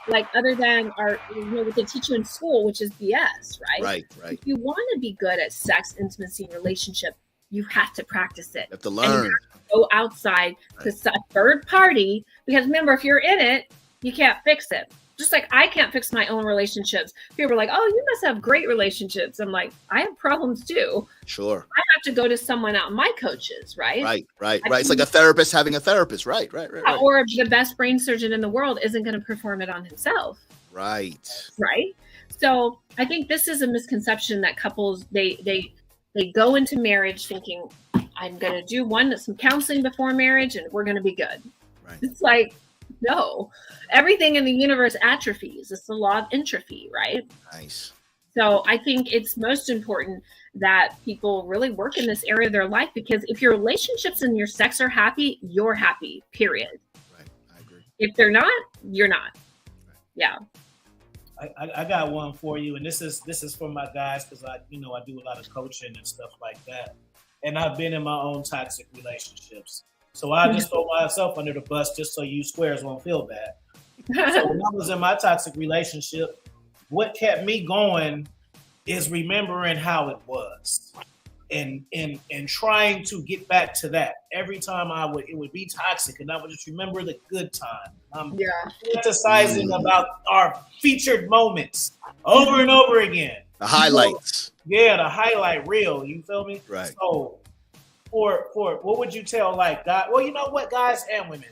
Speaker 3: like, other than our, what they teach you in school, which is BS, right?
Speaker 2: Right.
Speaker 3: If you want to be good at sex, intimacy, and relationship, you have to practice it.
Speaker 2: You have to learn.
Speaker 3: And you have to go outside to a third party, because remember, if you're in it, you can't fix it. Just like I can't fix my own relationships. People are like, oh, you must have great relationships. I'm like, I have problems too.
Speaker 2: Sure.
Speaker 3: I have to go to someone out, my coaches, right?
Speaker 2: Right. It's like a therapist having a therapist. Right.
Speaker 3: Or the best brain surgeon in the world isn't going to perform it on himself.
Speaker 2: Right.
Speaker 3: So I think this is a misconception that couples, they go into marriage thinking, I'm going to do some counseling before marriage and we're going to be good.
Speaker 2: Right.
Speaker 3: It's like, no, everything in the universe atrophies. It's the law of entropy, right?
Speaker 2: Nice.
Speaker 3: So I think it's most important that people really work in this area of their life, because if your relationships and your sex are happy, you're happy, period.
Speaker 2: Right. I agree.
Speaker 3: If they're not, you're not.
Speaker 2: Right.
Speaker 3: Yeah.
Speaker 1: I got one for you, and this is for my guys, because I do a lot of coaching and stuff like that, and I've been in my own toxic relationships. So I just throw myself under the bus just so you squares won't feel bad. So when I was in my toxic relationship, what kept me going is remembering how it was and trying to get back to that. Every time it would be toxic, and I would just remember the good time. I'm fantasizing about our featured moments over and over again.
Speaker 2: The highlights.
Speaker 1: The highlight reel. You feel me?
Speaker 2: Right.
Speaker 1: So for what would you tell guys? Well, you know what, guys and women.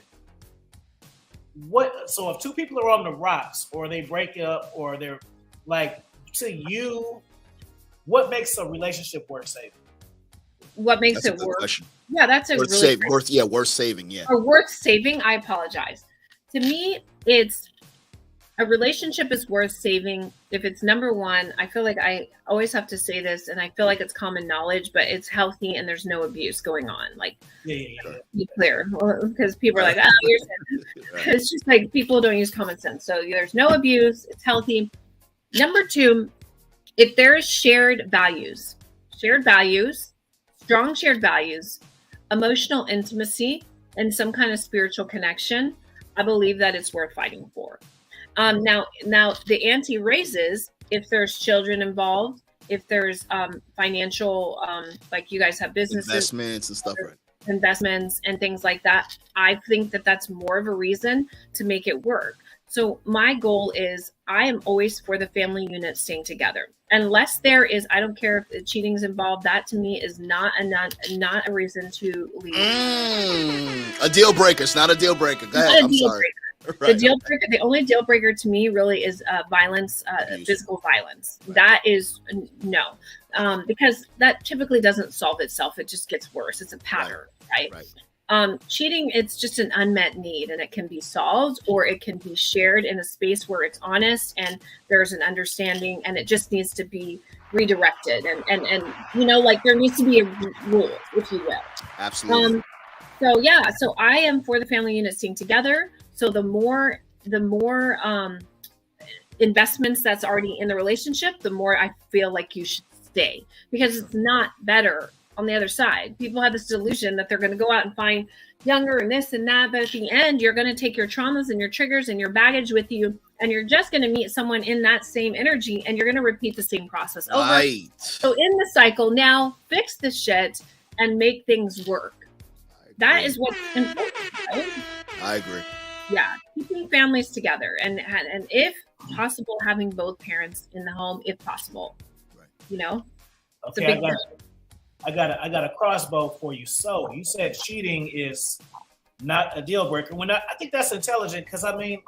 Speaker 1: So if two people are on the rocks, or they break up, or they're like, to you, what makes a relationship worth saving?
Speaker 3: What makes it worth?
Speaker 2: Question.
Speaker 3: Yeah, that's
Speaker 2: worth saving. Worth saving. Yeah.
Speaker 3: Or worth saving. I apologize. To me, it's a relationship is worth saving if it's, number one, I feel like I always have to say this, and I feel like it's common knowledge, but it's healthy and there's no abuse going on. Like, be clear, because people are like, oh, you're right. It's just like people don't use common sense. So there's no abuse. It's healthy. Number two, if there is shared values, strong shared values, emotional intimacy, and some kind of spiritual connection, I believe that it's worth fighting for. Now the ante raises if there's children involved, if there's financial, like you guys have businesses,
Speaker 2: investments and stuff, right?
Speaker 3: Investments and things like that. I think that that's more of a reason to make it work. So my goal is, I am always for the family unit staying together. Unless there is, I don't care if cheating is involved. That to me is not a reason to leave.
Speaker 2: A deal breaker. It's not a deal breaker. Go ahead. I'm sorry. Right.
Speaker 3: The deal breaker, the only deal breaker to me really is violence, physical violence. Right. That is no, because that typically doesn't solve itself. It just gets worse. It's a pattern, right? Cheating, it's just an unmet need, and it can be solved, or it can be shared in a space where it's honest and there's an understanding, and it just needs to be redirected. And like there needs to be a rule, if you will.
Speaker 2: Absolutely.
Speaker 3: So I am for the family unit staying together. So the more investments that's already in the relationship, the more I feel like you should stay, because it's not better on the other side. People have this delusion that they're going to go out and find younger and this and that, but at the end, you're going to take your traumas and your triggers and your baggage with you, and you're just going to meet someone in that same energy, and you're going to repeat the same process over.
Speaker 2: Right.
Speaker 3: So in the cycle, now fix the shit and make things work. That is what's important, right?
Speaker 2: I agree.
Speaker 3: Yeah, keeping families together, and if possible, having both parents in the home if possible. Right.
Speaker 1: Okay, I got a crossbow for you. So you said cheating is not a deal breaker. I think that's intelligent, because I mean,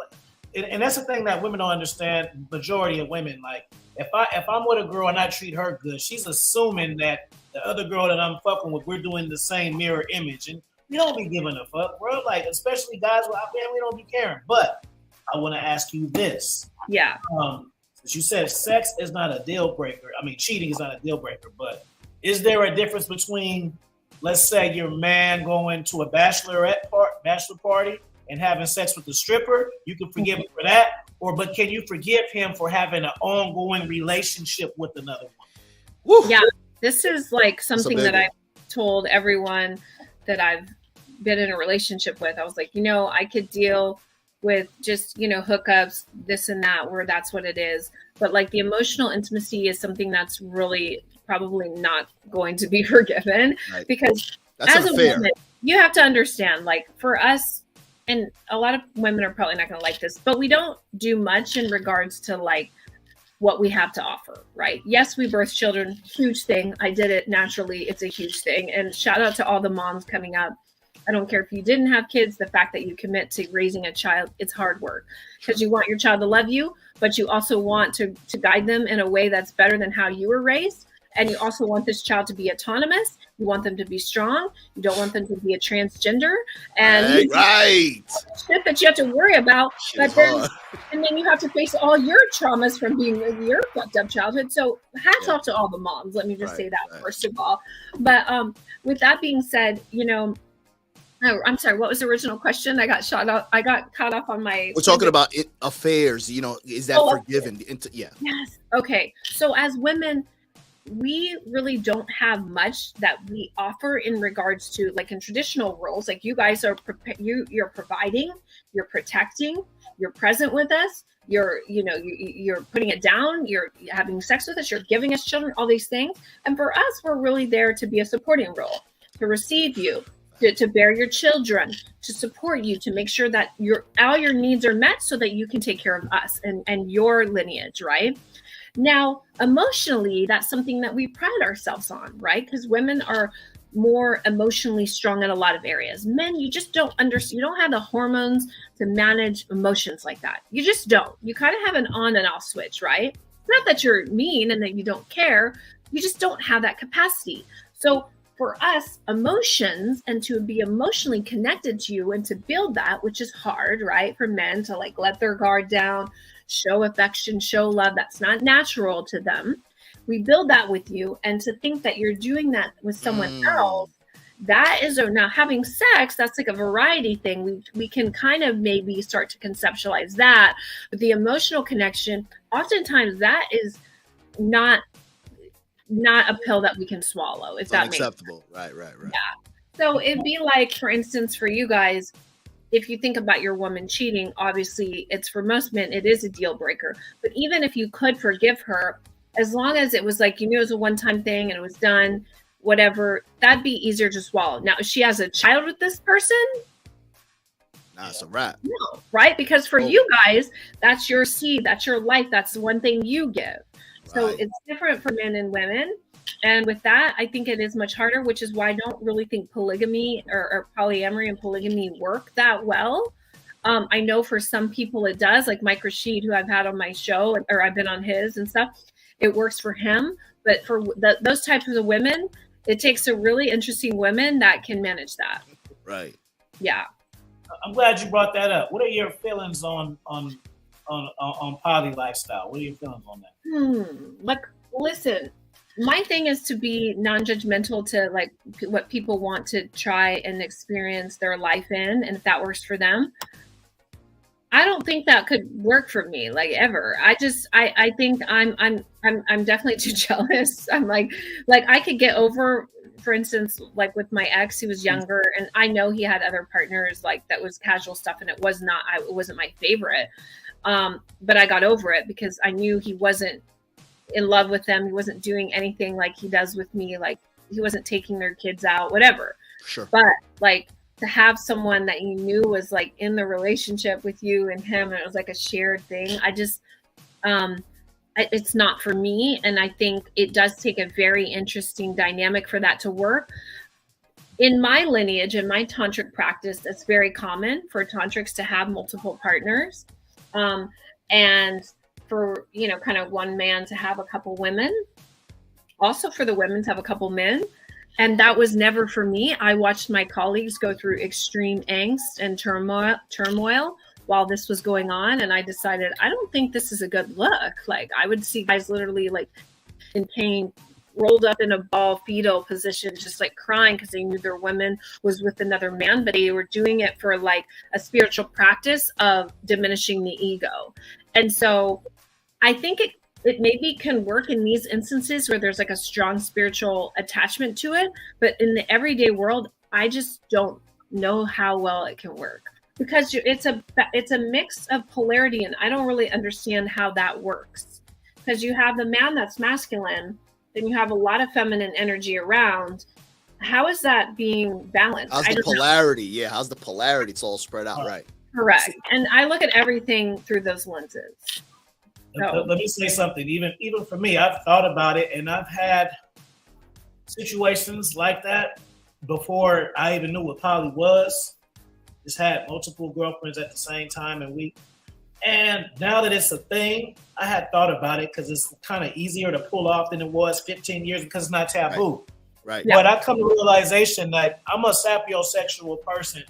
Speaker 1: and that's the thing that women don't understand. Majority of women, like, if I'm with a girl and I treat her good, she's assuming that the other girl that I'm fucking with, we're doing the same mirror image, and we don't be giving a fuck, bro. Like, especially guys with our family, don't be caring. But I want to ask you this.
Speaker 3: Yeah.
Speaker 1: Since you said sex is not a deal breaker. I mean, cheating is not a deal breaker. But is there a difference between, let's say, your man going to a bachelor party and having sex with a stripper? You can forgive him for that, but can you forgive him for having an ongoing relationship with another woman?
Speaker 3: Woo. Yeah, this is like something that I've told everyone that I've been in a relationship with. I was like, I could deal with just, hookups, this and that, where that's what it is. But like the emotional intimacy is something that's really probably not going to be forgiven, because
Speaker 2: that's
Speaker 3: as unfair. A woman, you have to understand, like, for us, and a lot of women are probably not going to like this, but we don't do much in regards to like what we have to offer, right? Yes, we birth children, huge thing. I did it naturally. It's a huge thing. And shout out to all the moms coming up. I don't care if you didn't have kids, the fact that you commit to raising a child, it's hard work because you want your child to love you, but you also want to guide them in a way that's better than how you were raised. And you also want this child to be autonomous. You want them to be strong. You don't want them to be a transgender. And
Speaker 2: right.
Speaker 3: Shit that you have to worry about. But then, and then you have to face all your traumas from being your fucked up childhood. So hats off to all the moms. Let me just say that first of all. But with that being said, you know, I'm sorry, what was the original question? I got caught off on my.
Speaker 2: We're talking about affairs. You know, is that forgiven? Yeah.
Speaker 3: Yes. Okay. So as women, we really don't have much that we offer in regards to like in traditional roles. Like you guys are you're providing, you're protecting, you're present with us, you're putting it down, you're having sex with us, you're giving us children, all these things. And for us, we're really there to be a supporting role, to receive you, to bear your children, to support you, to make sure that all your needs are met so that you can take care of us and your lineage, right? Now, emotionally, that's something that we pride ourselves on, right? Because women are more emotionally strong in a lot of areas. Men, you just don't understand. You don't have the hormones to manage emotions like that. You just don't. You kind of have an on and off switch, right? Not that you're mean and that you don't care. You just don't have that capacity. So for us, emotions and to be emotionally connected to you and to build that, which is hard, right? For men to like let their guard down, show affection, show love. That's not natural to them. We build that with you. And to think that you're doing that with someone else, that is now having sex. That's like a variety thing. We can kind of maybe start to conceptualize that. But the emotional connection, oftentimes that is not a pill that we can swallow. If that makes sense.
Speaker 2: Right.
Speaker 3: Yeah. So it'd be like, for instance, for you guys, if you think about your woman cheating, obviously it's for most men, it is a deal breaker. But even if you could forgive her, as long as it was like, you knew it was a one-time thing and it was done, whatever, that'd be easier to swallow. Now, if she has a child with this person,
Speaker 2: it's a wrap.
Speaker 3: No, right? Because for you guys, that's your seed, that's your life, that's the one thing you give. So it's different for men and women. And with that, I think it is much harder, which is why I don't really think polygamy or polyamory and polygamy work that well. I know for some people it does, like Mike Rashid, who I've had on my show, or I've been on his and stuff. It works for him. But for those types of women, it takes a really interesting woman that can manage that.
Speaker 2: Right.
Speaker 3: Yeah.
Speaker 1: I'm glad you brought that up. What are your feelings on poly lifestyle? What are your feelings on that?
Speaker 3: Like, listen, my thing is to be non-judgmental to like what people want to try and experience their life in, and if that works for them. I don't think that could work for me, like ever. I think I'm definitely too jealous. I'm like I could get over, for instance, like with my ex, he was younger, and I know he had other partners, like that was casual stuff, and it wasn't my favorite. But I got over it because I knew he wasn't in love with them. He wasn't doing anything like he does with me. Like he wasn't taking their kids out, whatever.
Speaker 2: Sure.
Speaker 3: But like to have someone that you knew was like in the relationship with you and him, and it was like a shared thing. I just, it's not for me. And I think it does take a very interesting dynamic for that to work. In my lineage, in my tantric practice, it's very common for tantrics to have multiple partners. And for, kind of one man to have a couple women, also for the women to have a couple men. And that was never for me. I watched my colleagues go through extreme angst and turmoil while this was going on. And I decided, I don't think this is a good look. Like I would see guys literally like in pain, rolled up in a ball fetal position, just like crying because they knew their woman was with another man, but they were doing it for like a spiritual practice of diminishing the ego. And so I think it maybe can work in these instances where there's like a strong spiritual attachment to it. But in the everyday world, I just don't know how well it can work because it's a mix of polarity. And I don't really understand how that works because you have the man that's masculine, then you have a lot of feminine energy around. how is that being balanced?
Speaker 2: How's the polarity? Yeah, how's the polarity? It's all spread out, right?
Speaker 3: Correct. And I look at everything through those lenses.
Speaker 1: Let me say something. Even for me, I've thought about it, and I've had situations like that before I even knew what poly was. Just had multiple girlfriends at the same time, and now that it's a thing, I had thought about it because it's kind of easier to pull off than it was 15 years because it's not taboo.
Speaker 2: Right.
Speaker 1: But I come to the realization that I'm a sapiosexual person.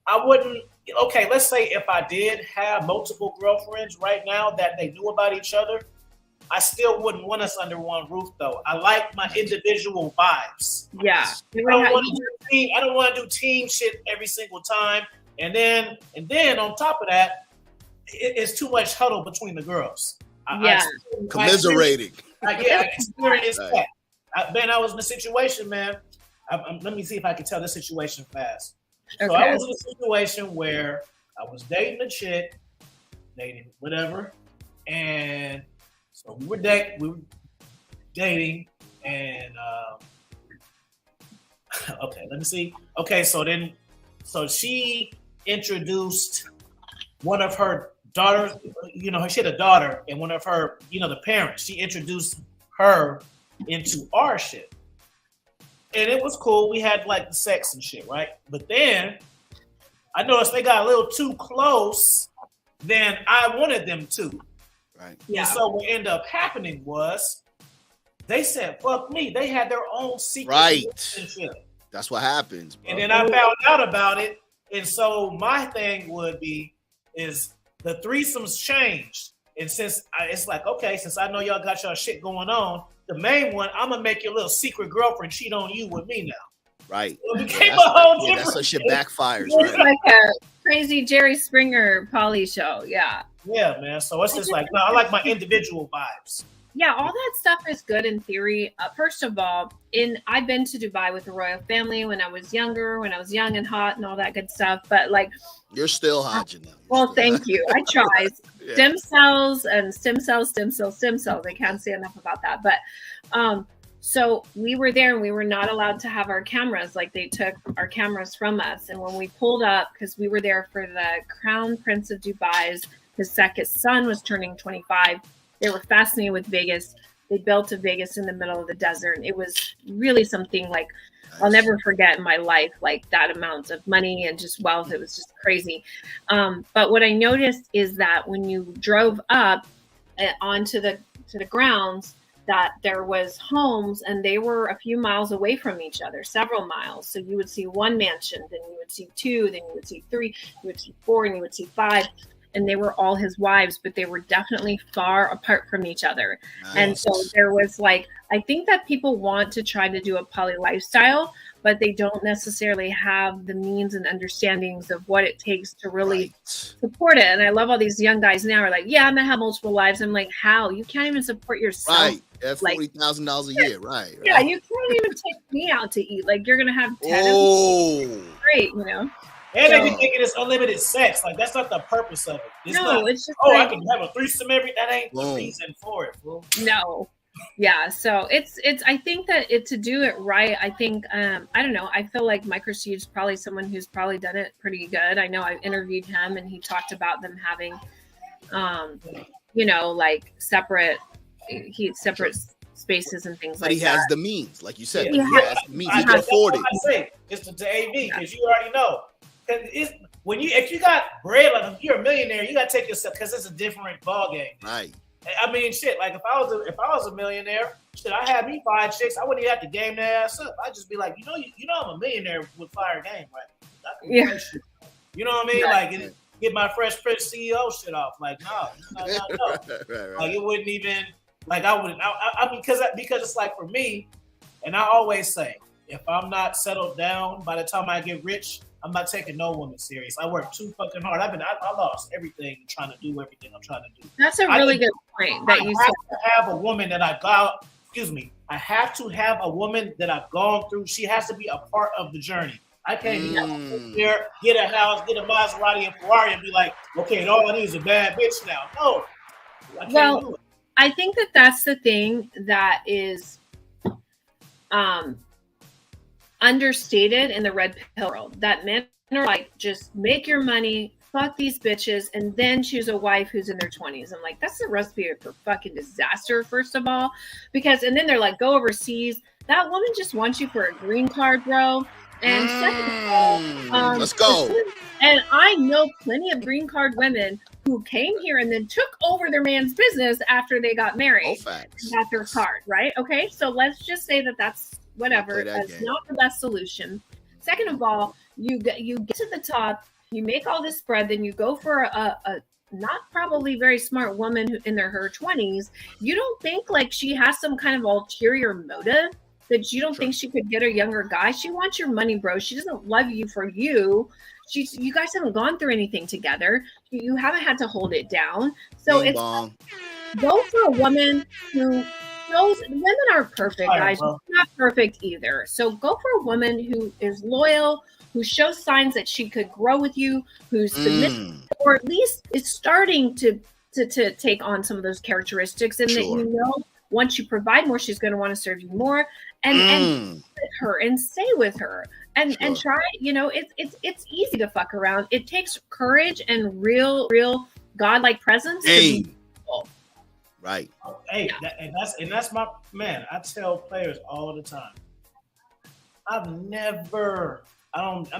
Speaker 1: I wouldn't. Okay, let's say if I did have multiple girlfriends right now that they knew about each other, I still wouldn't want us under one roof, though. I like my individual vibes.
Speaker 3: Yeah.
Speaker 1: I don't want to do team shit every single time. And then on top of that, it's too much huddle between the girls.
Speaker 2: Commiserating.
Speaker 1: I experienced that. I was in a situation, man. Let me see if I can tell this situation fast.
Speaker 3: Okay.
Speaker 1: So I was in a situation where I was dating a chick, whatever, and so we were dating, and okay, let me see. Okay, so she introduced one of her daughters. You know, she had a daughter, and one of her, the parents. She introduced her into our shit. And it was cool. We had like the sex and shit, right? But then I noticed they got a little too close than I wanted them to.
Speaker 2: Right.
Speaker 3: Yeah.
Speaker 1: And so what ended up happening was they said, fuck me. They had their own secret relationship.
Speaker 2: That's what happens, bro.
Speaker 1: And then I found out about it. And so my thing is the threesomes changed. And since it's like, okay, since I know y'all got y'all shit going on, the main one, I'm gonna make your little secret girlfriend cheat on you with me now.
Speaker 2: Right.
Speaker 1: So it became a whole different.
Speaker 2: That's how shit backfires.
Speaker 3: It's
Speaker 2: right?
Speaker 3: like a crazy Jerry Springer poly show. Yeah.
Speaker 1: Yeah, man. So it's just like, no, I like my individual vibes.
Speaker 3: Yeah, all that stuff is good in theory. First of all, I've been to Dubai with the royal family when I was younger, when I was young and hot and all that good stuff. But like,
Speaker 2: you're still hot, Janelle.
Speaker 3: Well, thank you. I tried.
Speaker 2: Yeah.
Speaker 3: Stem cells. I can't say enough about that. But so we were there and we were not allowed to have our cameras. Like they took our cameras from us. And when we pulled up, because we were there for the Crown Prince of Dubai's, his second son was turning 25. They were fascinated with Vegas. They built a Vegas in the middle of the desert. It was really something like I'll never forget in my life, like that amount of money and just wealth. It was just crazy. But what I noticed is that when you drove up onto the grounds, that there was homes and they were a few miles away from each other, several miles. So you would see one mansion, then you would see two, then you would see three, you would see four, and you would see five. And they were all his wives, but they were definitely far apart from each other. Nice. And so there was like, I think that people want to try to do a poly lifestyle, but they don't necessarily have the means and understandings of what it takes to really support it. And I love all these young guys now are like, yeah, I'm gonna have multiple wives. I'm like, how? You can't even support yourself.
Speaker 2: Right. At $40,000 a year. Right.
Speaker 3: Yeah, you can't even take me out to eat. Like you're gonna have 10.
Speaker 2: Oh,
Speaker 3: great, you know.
Speaker 1: And they be thinking it's unlimited sex. Like that's not the purpose of it.
Speaker 3: It's just
Speaker 1: I can have a threesome that ain't the reason for it, bro.
Speaker 3: No. Yeah. So it's I think that to do it right, I think I don't know. I feel like Mike Rashid is probably someone who's probably done it pretty good. I know I interviewed him and he talked about them having like separate spaces and things like that. But
Speaker 2: he has the means, like you said.
Speaker 1: He
Speaker 2: has the means. He can afford it.
Speaker 1: I say it's the AV because you already know. If you got bread, like if you're a millionaire, you gotta take yourself because it's a different ball game.
Speaker 2: Right.
Speaker 1: I mean, shit. Like if I was a millionaire, shit, I had me 5 chicks. I wouldn't even have to game their ass up. I'd just be like, you know, I'm a millionaire with fire game, right?
Speaker 3: Yeah.
Speaker 1: You know what I mean? Like get my Fresh Prince CEO shit off. Like no.
Speaker 2: Right.
Speaker 1: Like it wouldn't even. Like I wouldn't. I mean, because it's like for me, and I always say, if I'm not settled down by the time I get rich, I'm not taking no woman serious. I work too fucking hard. I lost everything trying to do everything I'm trying to do.
Speaker 3: That's a really good point that you said.
Speaker 1: I have to have a woman that I have to have a woman that I've gone through. She has to be a part of the journey. I can't here, get a house, get a Maserati and Ferrari and be like, okay, all I need is a bad bitch now. No, I can't do it.
Speaker 3: I think that that's the thing that is understated in the red pill world, that men are like, just make your money, fuck these bitches, and then choose a wife who's in their 20s. I'm like, that's a recipe for fucking disaster, first of all, and then they're like, go overseas. That woman just wants you for a green card, bro. And second of all,
Speaker 2: let's go.
Speaker 3: And I know plenty of green card women who came here and then took over their man's business after they got married and got their card, right? Okay, so let's just say that that's whatever. That's not the best solution. Second of all, you get to the top, you make all this spread, then you go for a not probably very smart woman who in her 20s. You don't think like she has some kind of ulterior motive? That you don't think she could get a younger guy? She wants your money, bro. She doesn't love you for you. You guys haven't gone through anything together. You haven't had to hold it down. So go for a woman who knows. Women aren't perfect, guys. She's not perfect either. So go for a woman who is loyal, who shows signs that she could grow with you, who's submissive, or at least is starting to take on some of those characteristics, and that you know, once you provide more, she's going to want to serve you more, and with her and stay with her and try. You know, it's easy to fuck around. It takes courage and real godlike presence.
Speaker 2: Hey.
Speaker 3: To be beautiful.
Speaker 2: Right.
Speaker 1: Hey, that's my man. I tell players all the time. I'm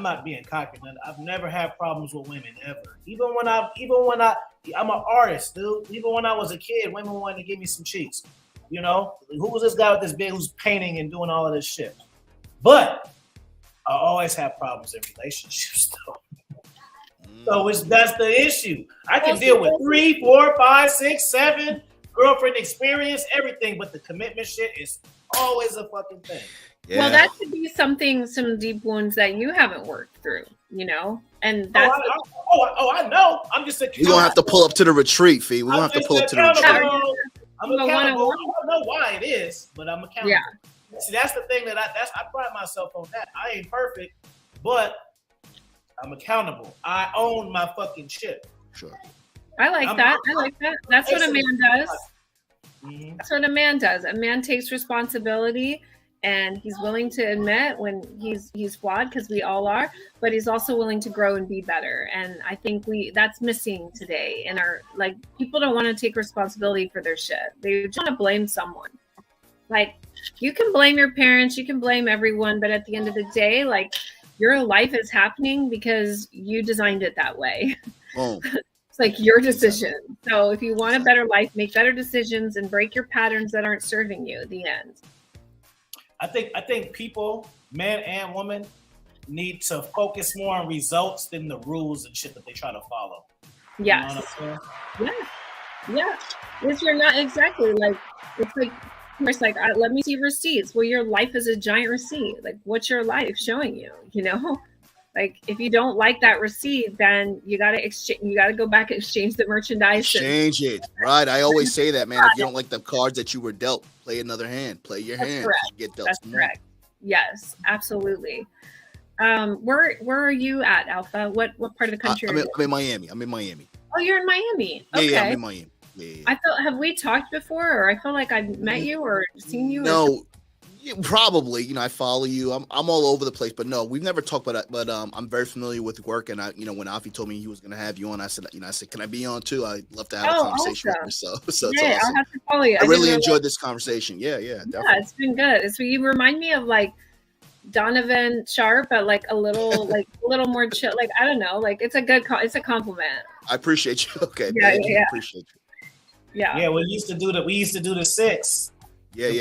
Speaker 1: not being cocky. I've never had problems with women ever. Even when I'm an artist, dude. Even when I was a kid, women wanted to give me some cheeks. You know, who was this guy with this big who's painting and doing all of this shit? But I always have problems in relationships, though. So that's the issue. I can deal with 3, 4, 5, 6, 7 girlfriend experience, everything, but the commitment shit is always a fucking thing.
Speaker 3: Yeah. Well, that could be some deep wounds that you haven't worked through, you know, and that's.
Speaker 1: I know. I'm just.
Speaker 2: We're gonna have to pull up to the retreat, Fee. We're gonna have to pull up to the retreat.
Speaker 1: I'm accountable. I don't know why it is, but I'm accountable.
Speaker 3: Yeah.
Speaker 1: See, that's the thing I pride myself on that. I ain't perfect, but I'm accountable. I own my fucking shit.
Speaker 2: Sure.
Speaker 3: I like that. That's what a man does.
Speaker 1: Mm-hmm.
Speaker 3: That's what a man does. A man takes responsibility, and he's willing to admit when he's flawed, because we all are, but he's also willing to grow and be better. And I think that's missing today in our, like, people don't want to take responsibility for their shit. They just want to blame someone. Like, you can blame your parents, you can blame everyone, but at the end of the day, like, your life is happening because you designed it that way.
Speaker 2: Oh.
Speaker 3: It's like your decision. So if you want a better life, make better decisions and break your patterns that aren't serving you at the end.
Speaker 1: I think people, man and woman, need to focus more on results than the rules and shit that they try to follow.
Speaker 3: Yes.
Speaker 1: You know what I'm saying?
Speaker 3: Yeah. If you're not exactly like, it's like let me see receipts. Well, your life is a giant receipt. Like, what's your life showing you? You know, like if you don't like that receipt, then you gotta exchange. You gotta go back and exchange the merchandise.
Speaker 2: Exchange it, right? I always say that, man. If you don't like the cards that you were dealt, play another hand. Play your hand. Get dealt.
Speaker 3: That's correct. Yes, absolutely. Where are you at, Alpha? What part of the country?
Speaker 2: I'm in Miami.
Speaker 3: Oh, you're in Miami. Okay.
Speaker 2: Yeah, I'm in Miami. Yeah.
Speaker 3: Have we talked before, or I feel like I've met you or seen you?
Speaker 2: No, probably. You know, I follow you. I'm all over the place, but no, we've never talked about it. But I'm very familiar with work, and when Afi told me he was going to have you on, I said, can I be on too? I'd love to have a conversation with you. So it's awesome.
Speaker 3: I'll have to follow you.
Speaker 2: I really enjoyed this conversation. Yeah, definitely.
Speaker 3: Yeah, it's been good. You remind me of like Donovan Sharp, but like a little more chill. Like, I don't know. Like, it's a compliment.
Speaker 2: I appreciate you. Okay,
Speaker 3: yeah.
Speaker 2: Appreciate you.
Speaker 3: Yeah.
Speaker 1: We used to do the 6.
Speaker 2: Yeah. We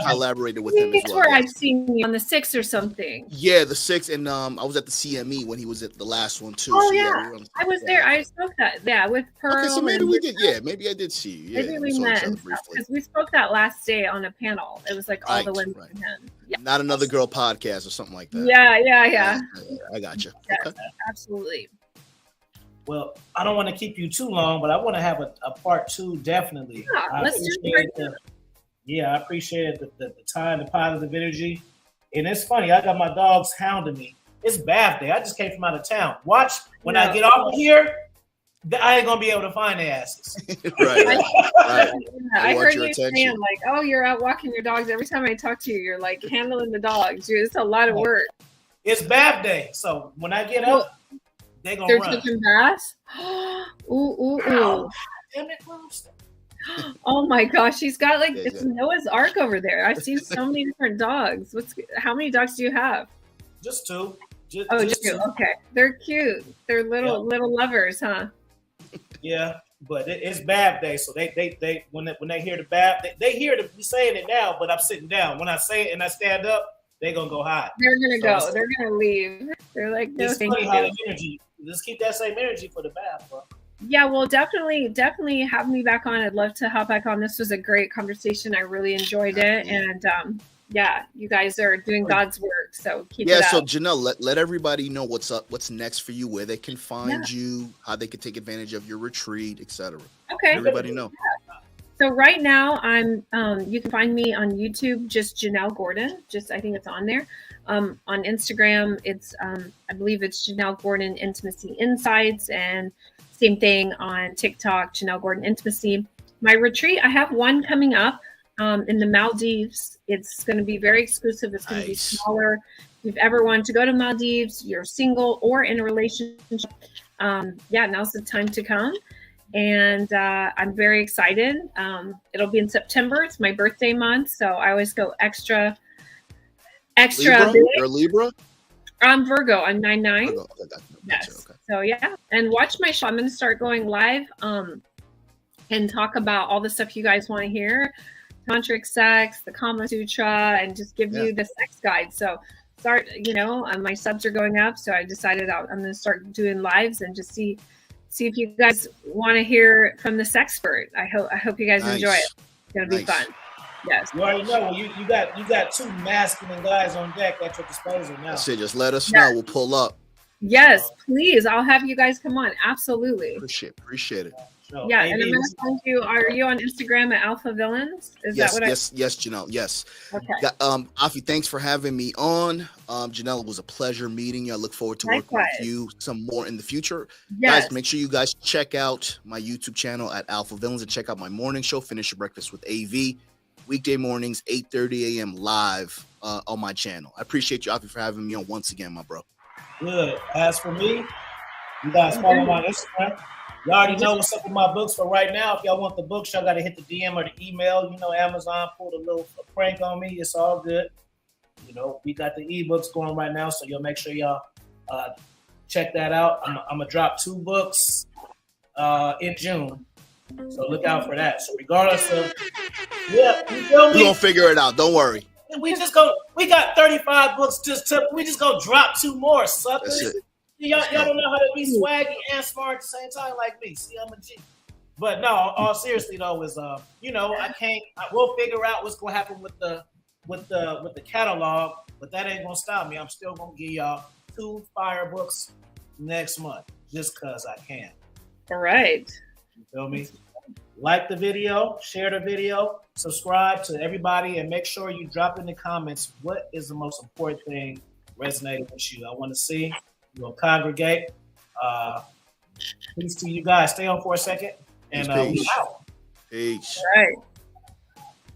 Speaker 2: collaborated with him as well.
Speaker 3: Where I've seen you on the 6 or something.
Speaker 2: Yeah, the 6, and I was at the CME when he was at the last one too.
Speaker 3: Oh, so, yeah. I was there. I spoke that. Yeah, with Pearl.
Speaker 2: Okay, so maybe we did. Yeah, maybe I did see you. Yeah,
Speaker 3: maybe we met because we spoke that last day on a panel. It was like all the women and him. Yeah.
Speaker 2: Not Another Girl podcast or something like that.
Speaker 3: Yeah.
Speaker 2: I gotcha.
Speaker 3: Yes,
Speaker 2: okay.
Speaker 3: Absolutely.
Speaker 1: Well, I don't want to keep you too long, but I want to have a part 2, definitely.
Speaker 3: Yeah, let's do it.
Speaker 1: I appreciate the time, the positive energy. And it's funny, I got my dogs hounding me. It's bath day. I just came from out of town. Watch when I get off of here, I ain't gonna be able to find their asses.
Speaker 2: Right. Right.
Speaker 3: Yeah, I
Speaker 2: want
Speaker 3: heard
Speaker 2: your
Speaker 3: you
Speaker 2: attention.
Speaker 3: saying like, "Oh, you're out walking your dogs." Every time I talk to you, you're like handling the dogs. It's a lot of work.
Speaker 1: It's bath day, so when I get up, they gonna
Speaker 3: They're
Speaker 1: run.
Speaker 3: taking baths. Ooh.
Speaker 1: Damn it, Bruce.
Speaker 3: Oh my gosh, he's got like
Speaker 2: Yeah,
Speaker 3: it's
Speaker 2: yeah.
Speaker 3: Noah's Ark over there. I've seen so many different dogs. How many dogs do you have?
Speaker 1: Just two. Just
Speaker 3: Just
Speaker 1: two.
Speaker 3: okay. They're cute. They're little lovers, huh?
Speaker 1: Yeah, but it's bath day, so they when they hear the bath, they hear me saying it now, but I'm sitting down. When I say it and I stand up, they gonna go hide.
Speaker 3: They're gonna
Speaker 1: So
Speaker 3: go. They're gonna leave. They're like, no,
Speaker 1: It's
Speaker 3: thank
Speaker 1: funny how
Speaker 3: you.
Speaker 1: the energy. Just keep that same energy for the bath, bro.
Speaker 3: Yeah, well, definitely have me back on. I'd love to hop back on. This was a great conversation. I really enjoyed it, and yeah, you guys are doing God's work, so keep it up.
Speaker 2: So Janelle, let everybody know what's up, what's next for you, where they can find you, how they can take advantage of your retreat, etc.
Speaker 3: Okay.
Speaker 2: Everybody know.
Speaker 3: So right now I'm you can find me on YouTube, just Janelle Gordon. I think it's on there. On Instagram, it's I believe it's Janelle Gordon Intimacy Insights, and same thing on TikTok, Janelle Gordon Intimacy. My retreat, I have one coming up in the Maldives. It's going to be very exclusive. It's going to be smaller. If you've ever wanted to go to Maldives, you're single or in a relationship, now's the time to come. And I'm very excited. It'll be in September. It's my birthday month, so I always go extra.
Speaker 2: Libra?
Speaker 3: Big.
Speaker 2: You're a Libra?
Speaker 3: I'm Virgo. I'm 9/9.
Speaker 2: Virgo. Okay,
Speaker 3: Yes.
Speaker 2: Okay.
Speaker 3: So yeah, and watch my show. I'm going to start going live and talk about all the stuff you guys want to hear, tantric sex, the Kama Sutra, and just give you the sex guide. So start, my subs are going up, so I decided I'm going to start doing lives and just see if you guys want to hear from the sexpert. I hope you guys enjoy it. It's going to be fun. Yes.
Speaker 1: You already know you got two masculine guys on deck at your disposal now.
Speaker 2: That's it. Just let us know. We'll pull up.
Speaker 3: Yes, please. I'll have you guys come on. Absolutely.
Speaker 2: Appreciate it.
Speaker 3: Yeah, and I'm gonna send you. Are you on Instagram at Alpha Villains?
Speaker 2: Yes, Janelle. Yes.
Speaker 3: Okay.
Speaker 2: Afi, thanks for having me on. Janelle, it was a pleasure meeting you. I look forward to working with you some more in the future.
Speaker 3: Yes.
Speaker 2: Guys, make sure you guys check out my YouTube channel at Alpha Villains and check out my morning show, Finish Your Breakfast with AV, weekday mornings, 8:30 a.m. live on my channel. I appreciate you, Afi, for having me on once again, my bro.
Speaker 1: Good. As for me, you guys follow my Instagram. You already know what's up with my books for right now. If y'all want the books, y'all got to hit the DM or the email. Amazon pulled a little prank on me. It's all good. We got the ebooks going right now, so you'll make sure y'all check that out. I'm going to drop 2 books in June. So look out for that. So regardless of, you feel me?
Speaker 2: We're going to figure it out. Don't worry.
Speaker 1: We got 35 books. We just go drop 2 more, suckers.
Speaker 2: That's it.
Speaker 1: Y'all don't know how to be swaggy and smart at the same time like me. See, I'm a G. But no, all seriously though, is we'll figure out what's gonna happen with the catalog, but that ain't gonna stop me. I'm still gonna give y'all 2 fire books next month, just cause I can.
Speaker 3: All right.
Speaker 1: You feel me? Like the video, share the video, subscribe to everybody, and make sure you drop in the comments what is the most important thing resonating with you. I want to see. We'll congregate. Peace to you guys. Stay on for a second. And
Speaker 2: Peace.
Speaker 1: we out.
Speaker 2: Peace.
Speaker 3: All right.